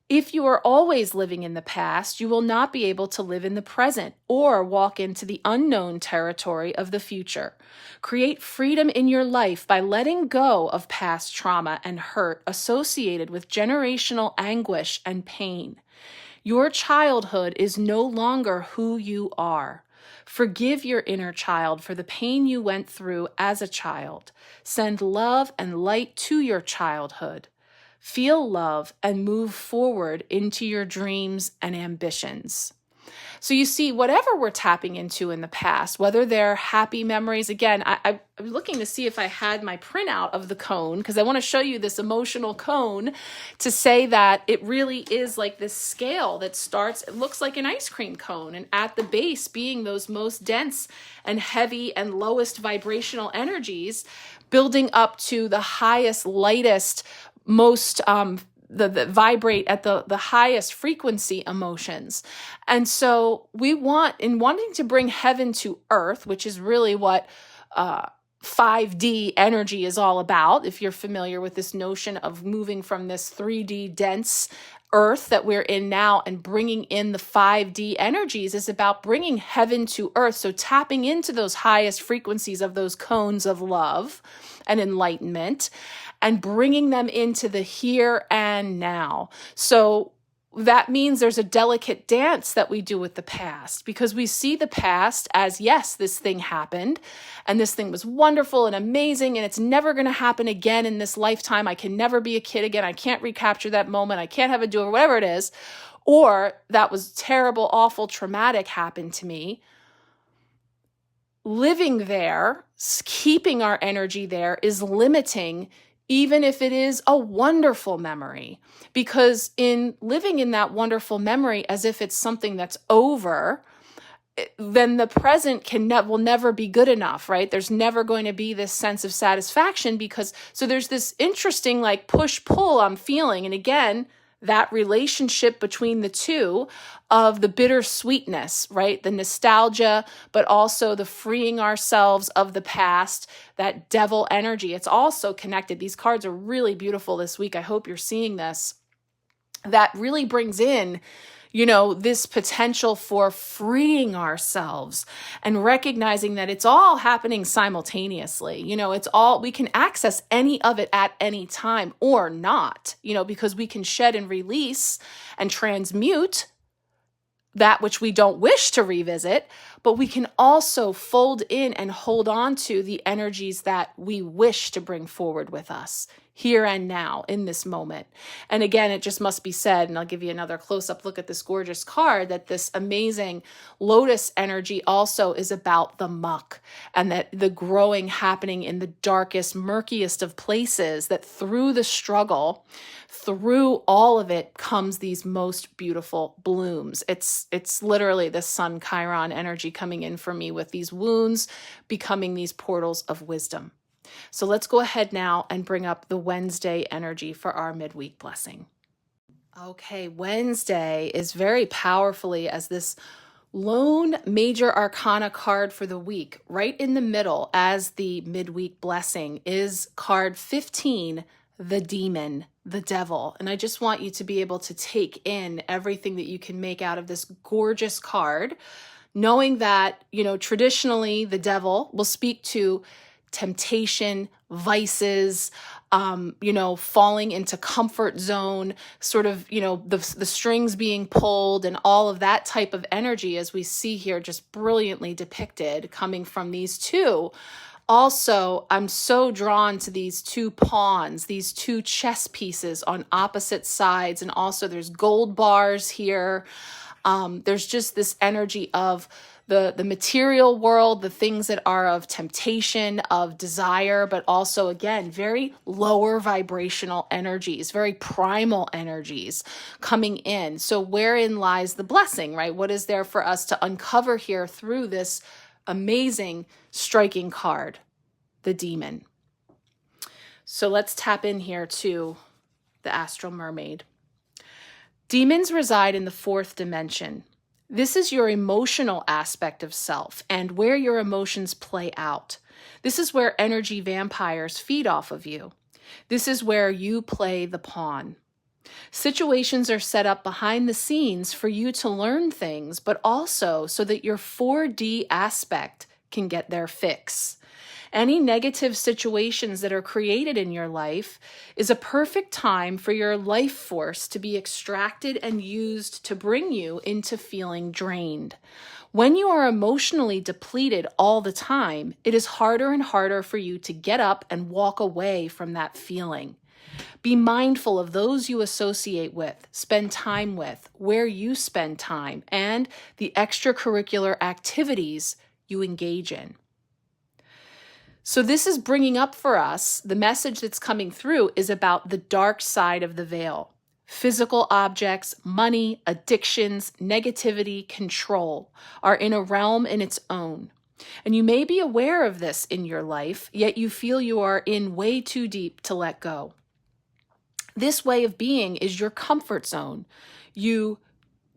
if you are always living in the past, you will not be able to live in the present or walk into the unknown territory of the future. Create freedom in your life by letting go of past trauma and hurt associated with generational anguish and pain. Your childhood is no longer who you are. Forgive your inner child for the pain you went through as a child. Send love and light to your childhood. Feel love and move forward into your dreams and ambitions. So you see, whatever we're tapping into in the past, whether they're happy memories, again, I'm looking to see if I had my printout of the cone, because I want to show you this emotional cone to say that it really is like this scale that starts, it looks like an ice cream cone, and at the base being those most dense and heavy and lowest vibrational energies, building up to the highest, lightest, most the vibrate at the highest frequency emotions. And so wanting to bring heaven to earth, which is really what 5D energy is all about, if you're familiar with this notion of moving from this 3D dense earth that we're in now and bringing in the 5D energies, is about bringing heaven to earth. So tapping into those highest frequencies of those cones of love and enlightenment and bringing them into the here and now. So that means there's a delicate dance that we do with the past, because we see the past as, yes, this thing happened and this thing was wonderful and amazing and it's never going to happen again in this lifetime. I can never be a kid again. I can't recapture that moment. I can't have a do-over, whatever it is. Or that was terrible, awful, traumatic happened to me. Living there, keeping our energy there, is limiting, even if it is a wonderful memory. Because in living in that wonderful memory as if it's something that's over, then the present will never be good enough, right? There's never going to be this sense of satisfaction, so there's this interesting like push-pull I'm feeling. And again, that relationship between the two of the bittersweetness, right? The nostalgia, but also the freeing ourselves of the past, that devil energy. It's also connected. These cards are really beautiful this week. I hope you're seeing this. That really brings in, this potential for freeing ourselves and recognizing that it's all happening simultaneously. We can access any of it at any time or not, because we can shed and release and transmute that which we don't wish to revisit, but we can also fold in and hold on to the energies that we wish to bring forward with us here and now in this moment. And again, it just must be said, and I'll give you another close-up look at this gorgeous card, that this amazing lotus energy also is about the muck, and that the growing happening in the darkest, murkiest of places, that through the struggle, through all of it comes these most beautiful blooms. It's literally the sun Chiron energy coming in for me, with these wounds becoming these portals of wisdom. So let's go ahead now and bring up the Wednesday energy for our midweek blessing. Okay, Wednesday is very powerfully as this lone major arcana card for the week. Right in the middle as the midweek blessing is card 15, the demon, the devil. And I just want you to be able to take in everything that you can make out of this gorgeous card, knowing that, traditionally the devil will speak to temptation, vices, falling into comfort zone, sort of, the strings being pulled and all of that type of energy, as we see here, just brilliantly depicted coming from these two. Also, I'm so drawn to these two pawns, these two chess pieces on opposite sides. And also there's gold bars here. There's just this energy of the material world, the things that are of temptation, of desire, but also, again, very lower vibrational energies, very primal energies coming in. So wherein lies the blessing, right? What is there for us to uncover here through this amazing striking card, the demon? So let's tap in here to the astral mermaid. Demons reside in the fourth dimension. This is your emotional aspect of self and where your emotions play out. This is where energy vampires feed off of you. This is where you play the pawn. Situations are set up behind the scenes for you to learn things, but also so that your 4D aspect can get their fix. Any negative situations that are created in your life is a perfect time for your life force to be extracted and used to bring you into feeling drained. When you are emotionally depleted all the time, it is harder and harder for you to get up and walk away from that feeling. Be mindful of those you associate with, spend time with, where you spend time, and the extracurricular activities you engage in. So this is bringing up for us, the message that's coming through is about the dark side of the veil. Physical objects, money, addictions, negativity, control are in a realm in its own. And you may be aware of this in your life, yet you feel you are in way too deep to let go. This way of being is your comfort zone. You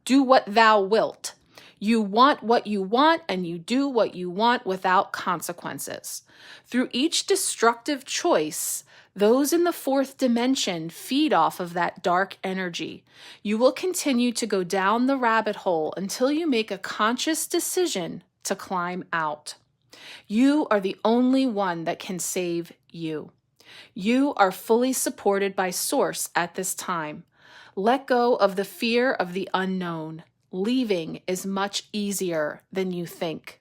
do what thou wilt. You want what you want and you do what you want without consequences. Through each destructive choice, those in the fourth dimension feed off of that dark energy. You will continue to go down the rabbit hole until you make a conscious decision to climb out. You are the only one that can save you. You are fully supported by Source at this time. Let go of the fear of the unknown. Leaving is much easier than you think.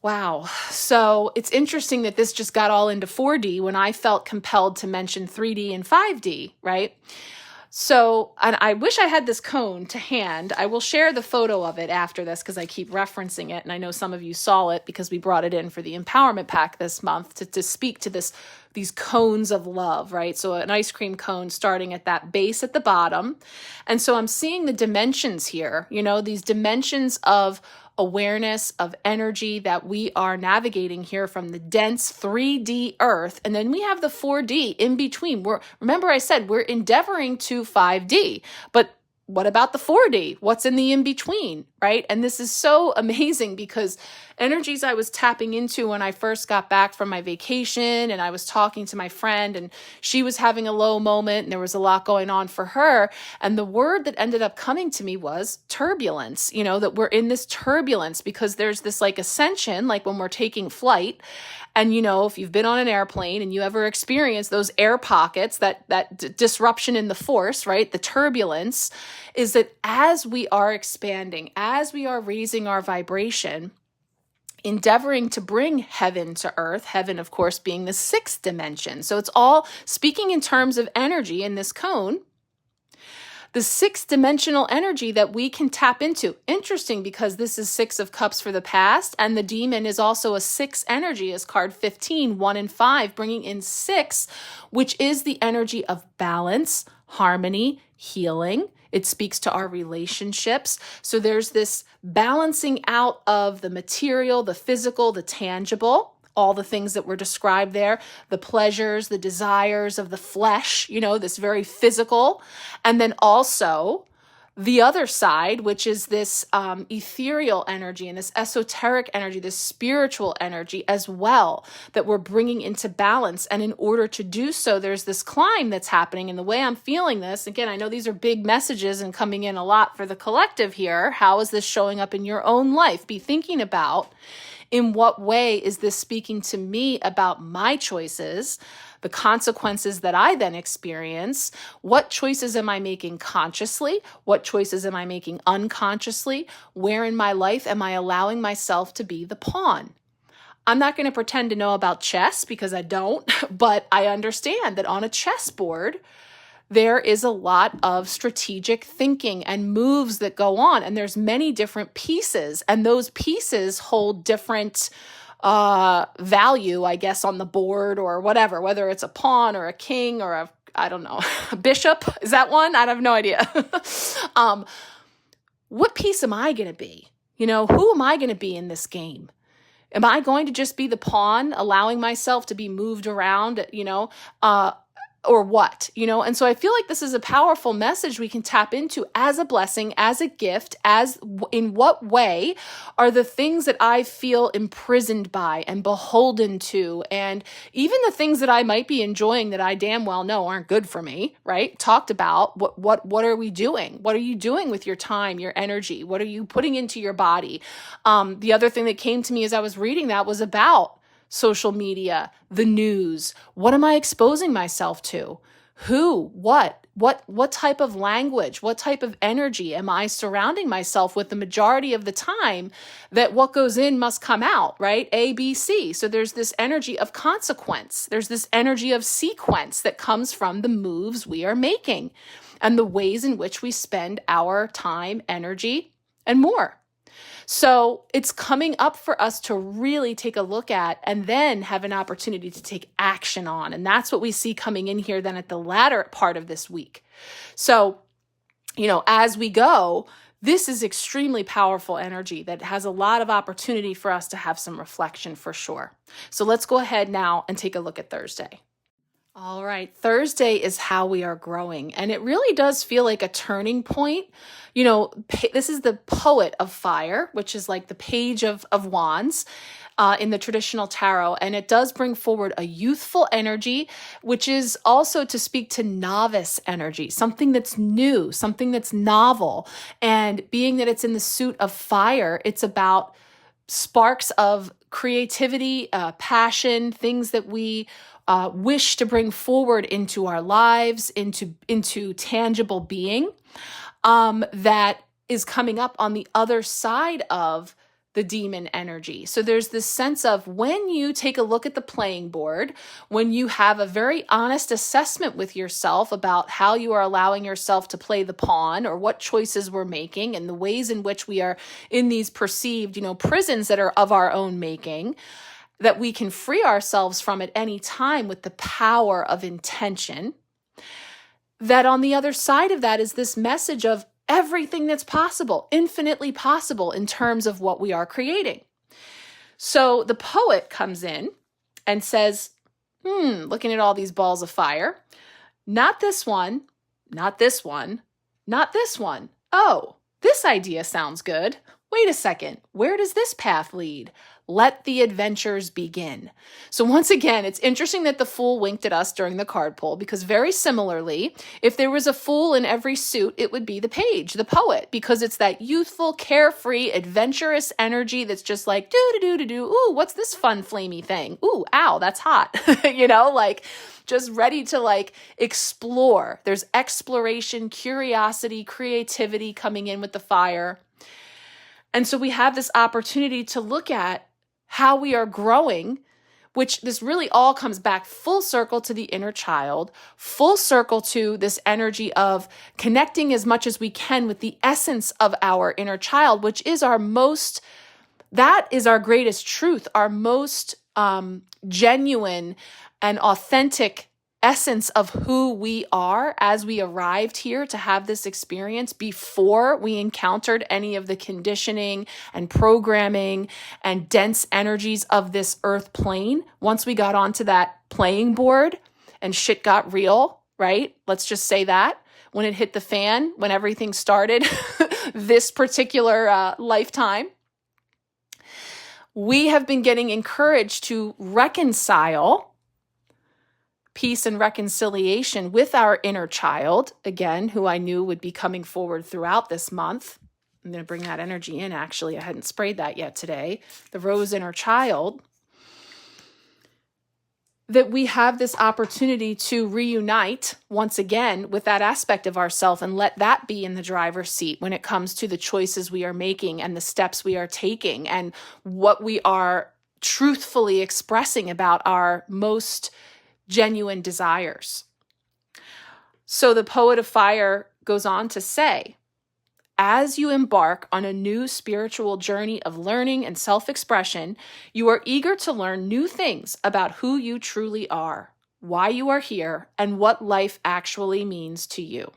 Wow. So it's interesting that this just got all into 4D when I felt compelled to mention 3D and 5D, right? So, and I wish I had this cone to hand. I will share the photo of it after this because I keep referencing it. And I know some of you saw it because we brought it in for the Empowerment Pack this month to speak to these cones of love, right? So an ice cream cone starting at that base at the bottom. And so I'm seeing the dimensions here, these dimensions of awareness, of energy that we are navigating here from the dense 3D earth. And then we have the 4D in between. Remember I said we're endeavoring to 5D, but what about the 4D? What's in the in-between, right? And this is so amazing because energies I was tapping into when I first got back from my vacation, and I was talking to my friend and she was having a low moment and there was a lot going on for her. And the word that ended up coming to me was turbulence, that we're in this turbulence because there's this like ascension, like when we're taking flight. And, if you've been on an airplane and you ever experience those air pockets, that disruption in the force, right? The turbulence is that as we are expanding, as we are raising our vibration, endeavoring to bring heaven to earth, heaven, of course, being the sixth dimension. So it's all speaking in terms of energy in this cone. The sixth dimensional energy that we can tap into. Interesting because this is 6 of Cups for the past, and the demon is also a 6 energy as card 15, 1 and 5, bringing in 6, which is the energy of balance, harmony, healing. It speaks to our relationships. So there's this balancing out of the material, the physical, the tangible, all the things that were described there, the pleasures, the desires of the flesh, this very physical. And then also the other side, which is this ethereal energy and this esoteric energy, this spiritual energy as well, that we're bringing into balance. And in order to do so, there's this climb that's happening. And the way I'm feeling this, again, I know these are big messages and coming in a lot for the collective here. How is this showing up in your own life? Be thinking about, in what way is this speaking to me about my choices, the consequences that I then experience? What choices am I making consciously? What choices am I making unconsciously? Where in my life am I allowing myself to be the pawn? I'm not going to pretend to know about chess because I don't, but I understand that on a chessboard, there is a lot of strategic thinking and moves that go on, and there's many different pieces, and those pieces hold different value, I guess, on the board or whatever, whether it's a pawn or a king or I don't know, a bishop. Is that one? I have no idea. What piece am I going to be? Who am I going to be in this game? Am I going to just be the pawn, allowing myself to be moved around, or what, And so I feel like this is a powerful message we can tap into as a blessing, as a gift, as in what way are the things that I feel imprisoned by and beholden to, and even the things that I might be enjoying that I damn well know aren't good for me, right? Talked about what are we doing? What are you doing with your time, your energy? What are you putting into your body? The other thing that came to me as I was reading that was about social media, the news. What am I exposing myself to? Who, what type of language, what type of energy am I surrounding myself with the majority of the time, that what goes in must come out, right? A, B, C. So there's this energy of consequence. There's this energy of sequence that comes from the moves we are making and the ways in which we spend our time, energy, and more. So it's coming up for us to really take a look at and then have an opportunity to take action on. And that's what we see coming in here then at the latter part of this week. So, as we go, this is extremely powerful energy that has a lot of opportunity for us to have some reflection for sure. So let's go ahead now and take a look at Thursday. All right, Thursday is how we are growing, and it really does feel like a turning point. This is the poet of fire, which is like the page of wands in the traditional tarot, and it does bring forward a youthful energy, which is also to speak to novice energy, something that's new, something that's novel. And being that it's in the suit of fire, it's about sparks of creativity, passion, things that we wish to bring forward into our lives, into tangible being, that is coming up on the other side of the demon energy. So there's this sense of when you take a look at the playing board, when you have a very honest assessment with yourself about how you are allowing yourself to play the pawn or what choices we're making and the ways in which we are in these perceived, prisons that are of our own making, that we can free ourselves from at any time with the power of intention. That on the other side of that is this message of everything that's possible, infinitely possible in terms of what we are creating. So the poet comes in and says, looking at all these balls of fire, not this one, not this one, not this one. Oh, this idea sounds good. Wait a second, where does this path lead? Let the adventures begin. So once again, it's interesting that the Fool winked at us during the card pull, because very similarly, if there was a fool in every suit, it would be the page, the poet, because it's that youthful, carefree, adventurous energy that's just like, do-do-do-do-do, ooh, what's this fun flamey thing? Ooh, ow, that's hot. Just ready to explore. There's exploration, curiosity, creativity coming in with the fire. And so we have this opportunity to look at how we are growing, which this really all comes back full circle to the inner child, full circle to this energy of connecting as much as we can with the essence of our inner child, which is that is our greatest truth, our most genuine and authentic essence of who we are as we arrived here to have this experience before we encountered any of the conditioning and programming and dense energies of this earth plane. Once we got onto that playing board and shit got real, right? Let's just say that. when it hit the fan, when everything started, this particular lifetime. We have been getting encouraged to reconcile peace and reconciliation with our inner child, again, who I knew would be coming forward throughout this month. I'm going to bring that energy in, actually. I hadn't sprayed that yet today. The rose inner child. That we have this opportunity to reunite once again with that aspect of ourselves and let that be in the driver's seat when it comes to the choices we are making and the steps we are taking and what we are truthfully expressing about our most genuine desires. So the poet of fire goes on to say, as you embark on a new spiritual journey of learning and self-expression, you are eager to learn new things about who you truly are, why you are here, and what life actually means to you.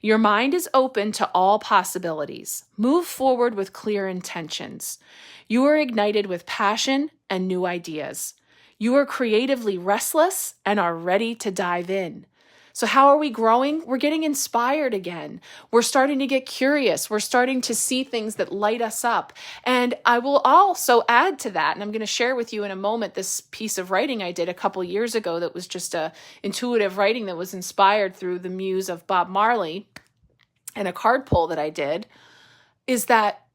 Your mind is open to all possibilities. Move forward with clear intentions. You are ignited with passion and new ideas. You are creatively restless and are ready to dive in. So how are we growing? We're getting inspired again. We're starting to get curious. We're starting to see things that light us up. And I will also add to that, and I'm going to share with you in a moment this piece of writing I did a couple years ago that was just a intuitive writing that was inspired through the muse of Bob Marley and a card pull that I did, is that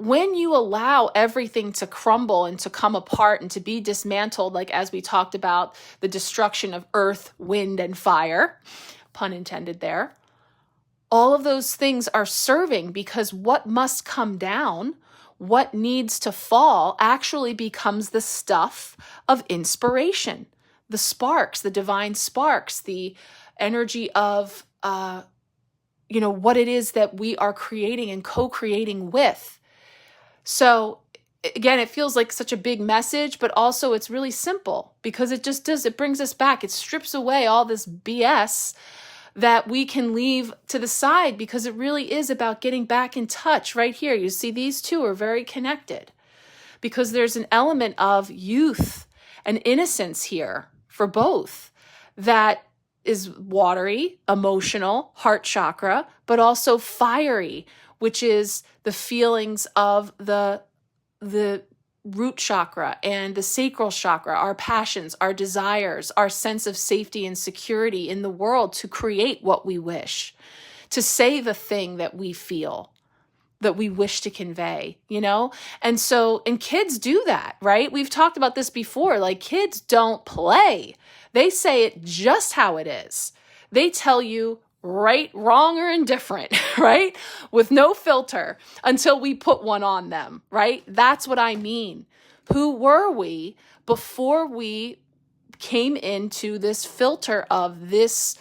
when you allow everything to crumble and to come apart and to be dismantled, like as we talked about the destruction of earth, wind, and fire, pun intended there, all of those things are serving because what must come down, what needs to fall, actually becomes the stuff of inspiration, the sparks, the divine sparks, the energy of, what it is that we are creating and co-creating with. So again, it feels like such a big message, but also it's really simple because it brings us back. It strips away all this BS that we can leave to the side because it really is about getting back in touch right here. You see, these two are very connected because there's an element of youth and innocence here for both that is watery, emotional, heart chakra, but also fiery, which is the feelings of the root chakra and the sacral chakra, our passions, our desires, our sense of safety and security in the world to create what we wish, to say the thing that we feel, that we wish to convey, And kids do that, right? We've talked about this before, like kids don't play. They say it just how it is. They tell you right, wrong, or indifferent, right? With no filter until we put one on them, right? That's what I mean. Who were we before we came into this filter of this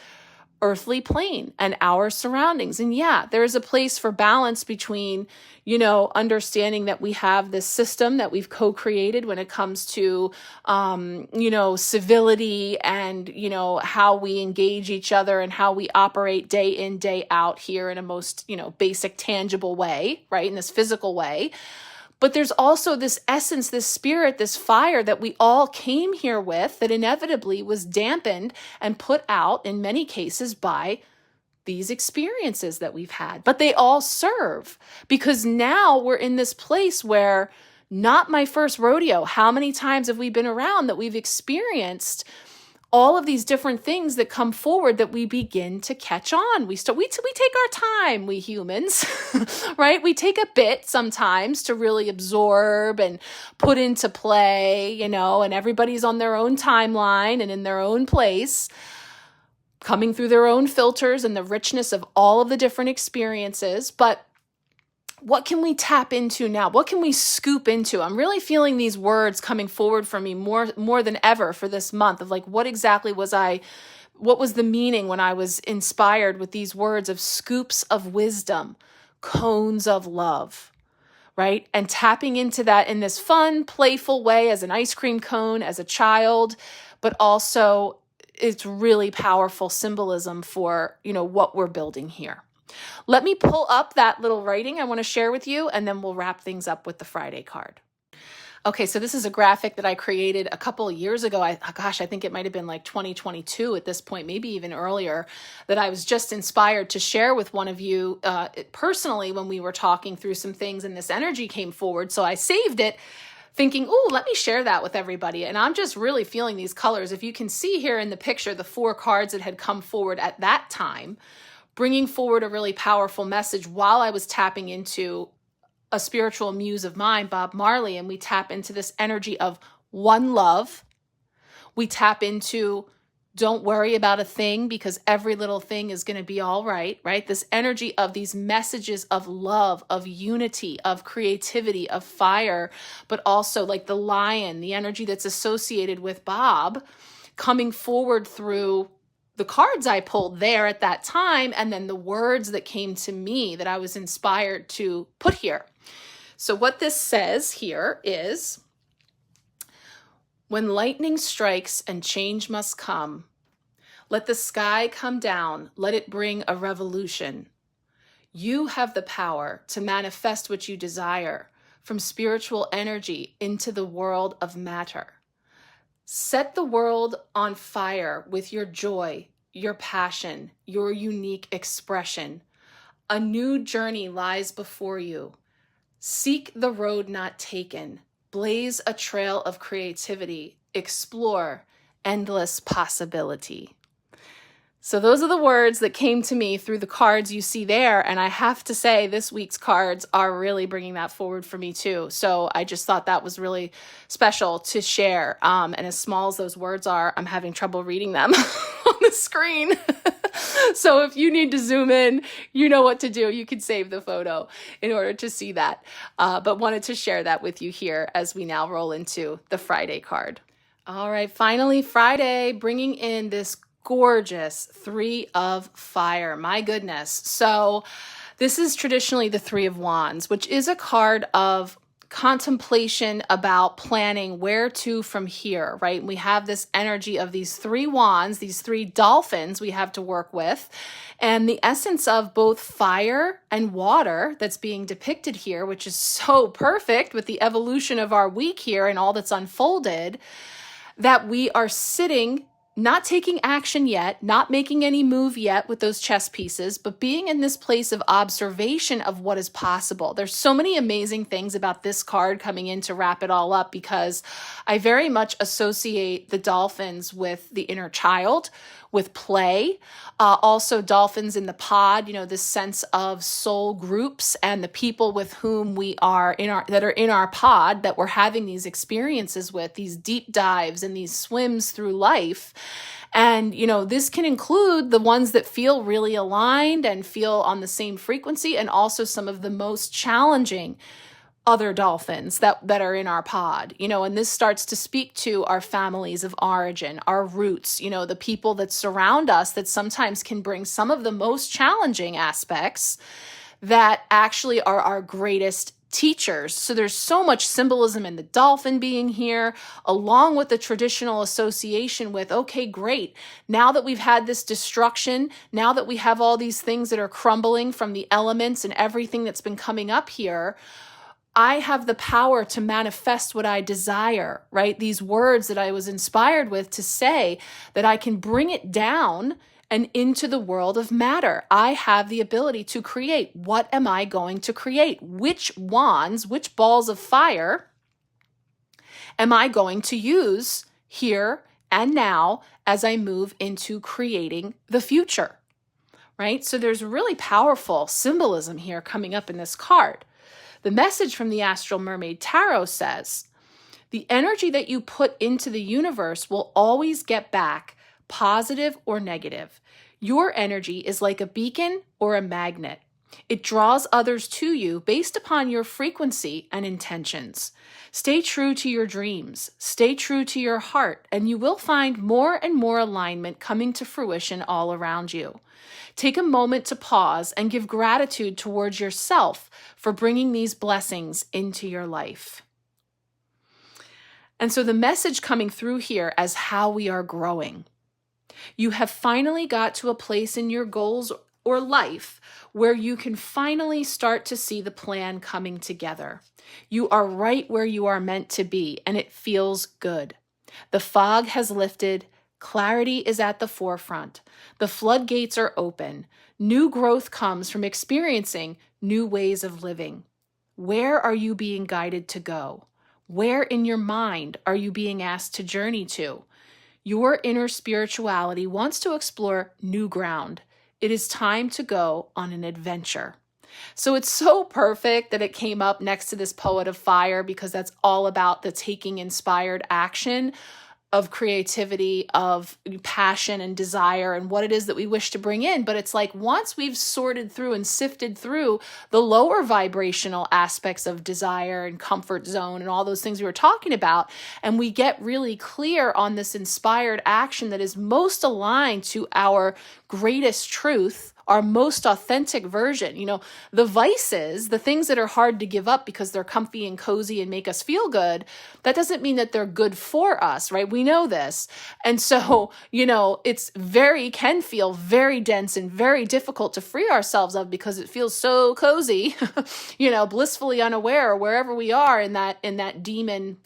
earthly plane and our surroundings? And yeah, there is a place for balance between, understanding that we have this system that we've co-created when it comes to, civility and, how we engage each other and how we operate day in, day out here in a most, basic, tangible way, right? In this physical way. But there's also this essence, this spirit, this fire that we all came here with that inevitably was dampened and put out in many cases by these experiences that we've had. But they all serve because now we're in this place where not my first rodeo. How many times have we been around that we've experienced all of these different things that come forward that we begin to catch on? We take our time, we humans, right? We take a bit sometimes to really absorb and put into play, and everybody's on their own timeline and in their own place, coming through their own filters and the richness of all of the different experiences. But what can we tap into now? What can we scoop into? I'm really feeling these words coming forward for me more than ever for this month of like, what was the meaning when I was inspired with these words of scoops of wisdom, cones of love, right? And tapping into that in this fun, playful way as an ice cream cone, as a child, but also it's really powerful symbolism for, what we're building here. Let me pull up that little writing I want to share with you, and then we'll wrap things up with the Friday card. Okay, so this is a graphic that I created a couple of years ago. I think it might have been like 2022 at this point, maybe even earlier, that I was just inspired to share with one of you personally when we were talking through some things and this energy came forward. So I saved it thinking, oh, let me share that with everybody. And I'm just really feeling these colors. If you can see here in the picture, the 4 cards that had come forward at that time, bringing forward a really powerful message while I was tapping into a spiritual muse of mine, Bob Marley, and we tap into this energy of one love. We tap into don't worry about a thing because every little thing is going to be all right, right? This energy of these messages of love, of unity, of creativity, of fire, but also like the lion, the energy that's associated with Bob coming forward through the cards I pulled there at that time, and then the words that came to me that I was inspired to put here. So what this says here is, when lightning strikes and change must come, let the sky come down, let it bring a revolution. You have the power to manifest what you desire from spiritual energy into the world of matter. Set the world on fire with your joy, your passion, your unique expression. A new journey lies before you. Seek the road not taken. Blaze a trail of creativity. Explore endless possibility. So those are the words that came to me through the cards you see there. And I have to say, this week's cards are really bringing that forward for me too. So I just thought that was really special to share. And as small as those words are, I'm having trouble reading them on the screen. So if you need to zoom in, you know what to do. You can save the photo in order to see that. But wanted to share that with you here as we now roll into the Friday card. All right, finally Friday, bringing in this gorgeous 3 of Fire. My goodness. So this is traditionally the 3 of Wands, which is a card of contemplation about planning where to from here, right? We have this energy of these 3 wands, these 3 dolphins we have to work with, and the essence of both fire and water that's being depicted here, which is so perfect with the evolution of our week here and all that's unfolded, that we are sitting, not taking action yet, not making any move yet with those chess pieces, but being in this place of observation of what is possible. There's so many amazing things about this card coming in to wrap it all up, because I very much associate the dolphins with the inner child, with play, also dolphins in the pod, this sense of soul groups and the people with whom we are that are in our pod, that we're having these experiences with, these deep dives and these swims through life. And, this can include the ones that feel really aligned and feel on the same frequency, and also some of the most challenging other dolphins that are in our pod, and this starts to speak to our families of origin, our roots, the people that surround us that sometimes can bring some of the most challenging aspects that actually are our greatest teachers. So there's so much symbolism in the dolphin being here, along with the traditional association with, okay, great. Now that we've had this destruction, now that we have all these things that are crumbling from the elements and everything that's been coming up here, I have the power to manifest what I desire, right? These words that I was inspired with to say, that I can bring it down and into the world of matter. I have the ability to create. What am I going to create? Which wands, which balls of fire am I going to use here and now as I move into creating the future, right? So there's really powerful symbolism here coming up in this card. The message from the Astral Mermaid Tarot says, the energy that you put into the universe will always get back, positive or negative. Your energy is like a beacon or a magnet. It draws others to you based upon your frequency and intentions. Stay true to your dreams. Stay true to your heart, and you will find more and more alignment coming to fruition all around you. Take a moment to pause and give gratitude towards yourself for bringing these blessings into your life. And so the message coming through here as how we are growing. You have finally got to a place in your goals or life where you can finally start to see the plan coming together. You are right where you are meant to be, and it feels good. The fog has lifted. Clarity is at the forefront. The floodgates are open. New growth comes from experiencing new ways of living. Where are you being guided to go? Where in your mind are you being asked to journey to? Your inner spirituality wants to explore new ground. It is time to go on an adventure. So it's so perfect that it came up next to this poet of fire, because that's all about the taking inspired action of creativity, of passion and desire and what it is that we wish to bring in. But it's like once we've sorted through and sifted through the lower vibrational aspects of desire and comfort zone and all those things we were talking about, and we get really clear on this inspired action that is most aligned to our greatest truth, our most authentic version. You know, the vices, the things that are hard to give up because they're comfy and cozy and make us feel good, that doesn't mean that they're good for us, right? We know this. And so, you know, can feel very dense and very difficult to free ourselves of because it feels so cozy, you know, blissfully unaware wherever we are in that demon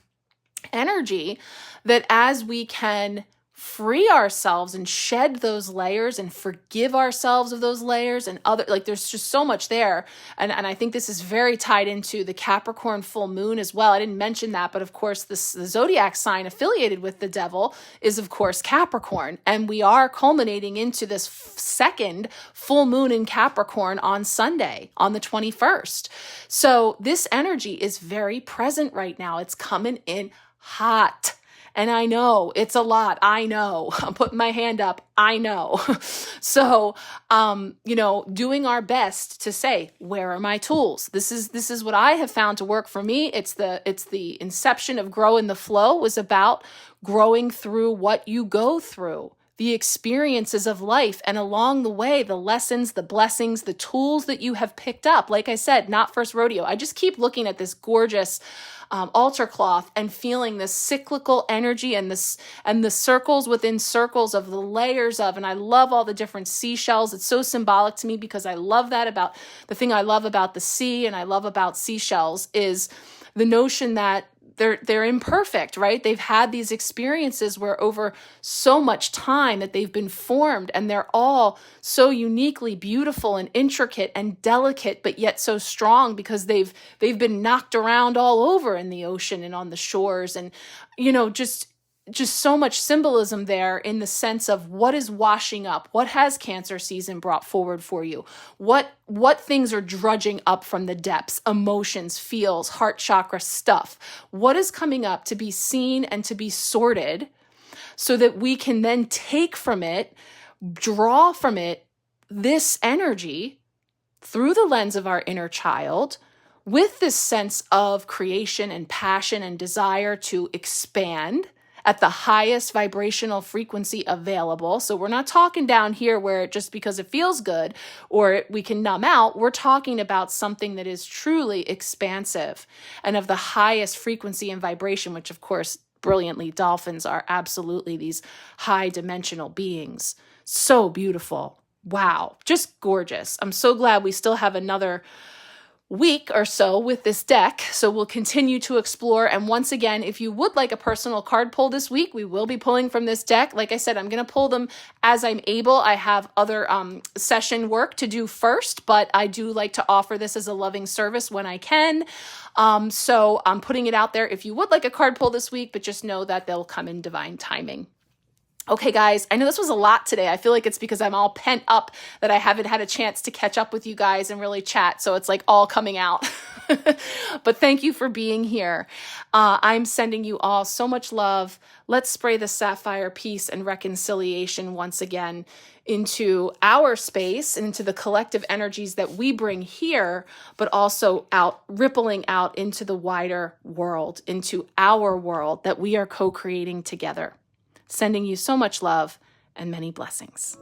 energy, that as we can free ourselves and shed those layers and forgive ourselves of those layers and there's just so much there. And I think this is very tied into the Capricorn full moon as well. I didn't mention that, but of course the zodiac sign affiliated with the devil is of course Capricorn. And we are culminating into this second full moon in Capricorn on Sunday, on the 21st. So this energy is very present right now. It's coming in hot. And I know it's a lot. I know. I'm putting my hand up. I know. So, you know, doing our best to say, where are my tools? This is what I have found to work for me. It's the inception of Grow in the Flow was about growing through what you go through, the experiences of life, and along the way, the lessons, the blessings, the tools that you have picked up. Like I said, not first rodeo. I just keep looking at this gorgeous altar cloth and feeling this cyclical energy and the circles within circles of the layers of, and I love all the different seashells. It's so symbolic to me because I love that about the thing I love about the sea and I love about seashells is the notion that they're imperfect, right? They've had these experiences where over so much time that they've been formed, and they're all so uniquely beautiful and intricate and delicate, but yet so strong because they've been knocked around all over in the ocean and on the shores, and you know, just so much symbolism there in the sense of what is washing up, what has Cancer season brought forward for you, what things are drudging up from the depths, emotions, feels, heart chakra stuff, what is coming up to be seen and to be sorted so that we can then take from it, draw from it this energy through the lens of our inner child with this sense of creation and passion and desire to expand at the highest vibrational frequency available. So we're not talking down here where just because it feels good or we can numb out. We're talking about something that is truly expansive and of the highest frequency and vibration, which of course, brilliantly, dolphins are absolutely these high dimensional beings. So beautiful. Wow. Just gorgeous. I'm so glad we still have another week or so with this deck. So we'll continue to explore. And once again, if you would like a personal card pull this week, we will be pulling from this deck. Like I said, I'm going to pull them as I'm able. I have other session work to do first, but I do like to offer this as a loving service when I can. So I'm putting it out there if you would like a card pull this week, but just know that they'll come in divine timing. Okay, guys, I know this was a lot today. I feel like it's because I'm all pent up that I haven't had a chance to catch up with you guys and really chat. So it's like all coming out. But thank you for being here. I'm sending you all so much love. Let's spray the sapphire peace and reconciliation once again into our space and into the collective energies that we bring here, but also rippling out into the wider world, into our world that we are co-creating together. Sending you so much love and many blessings.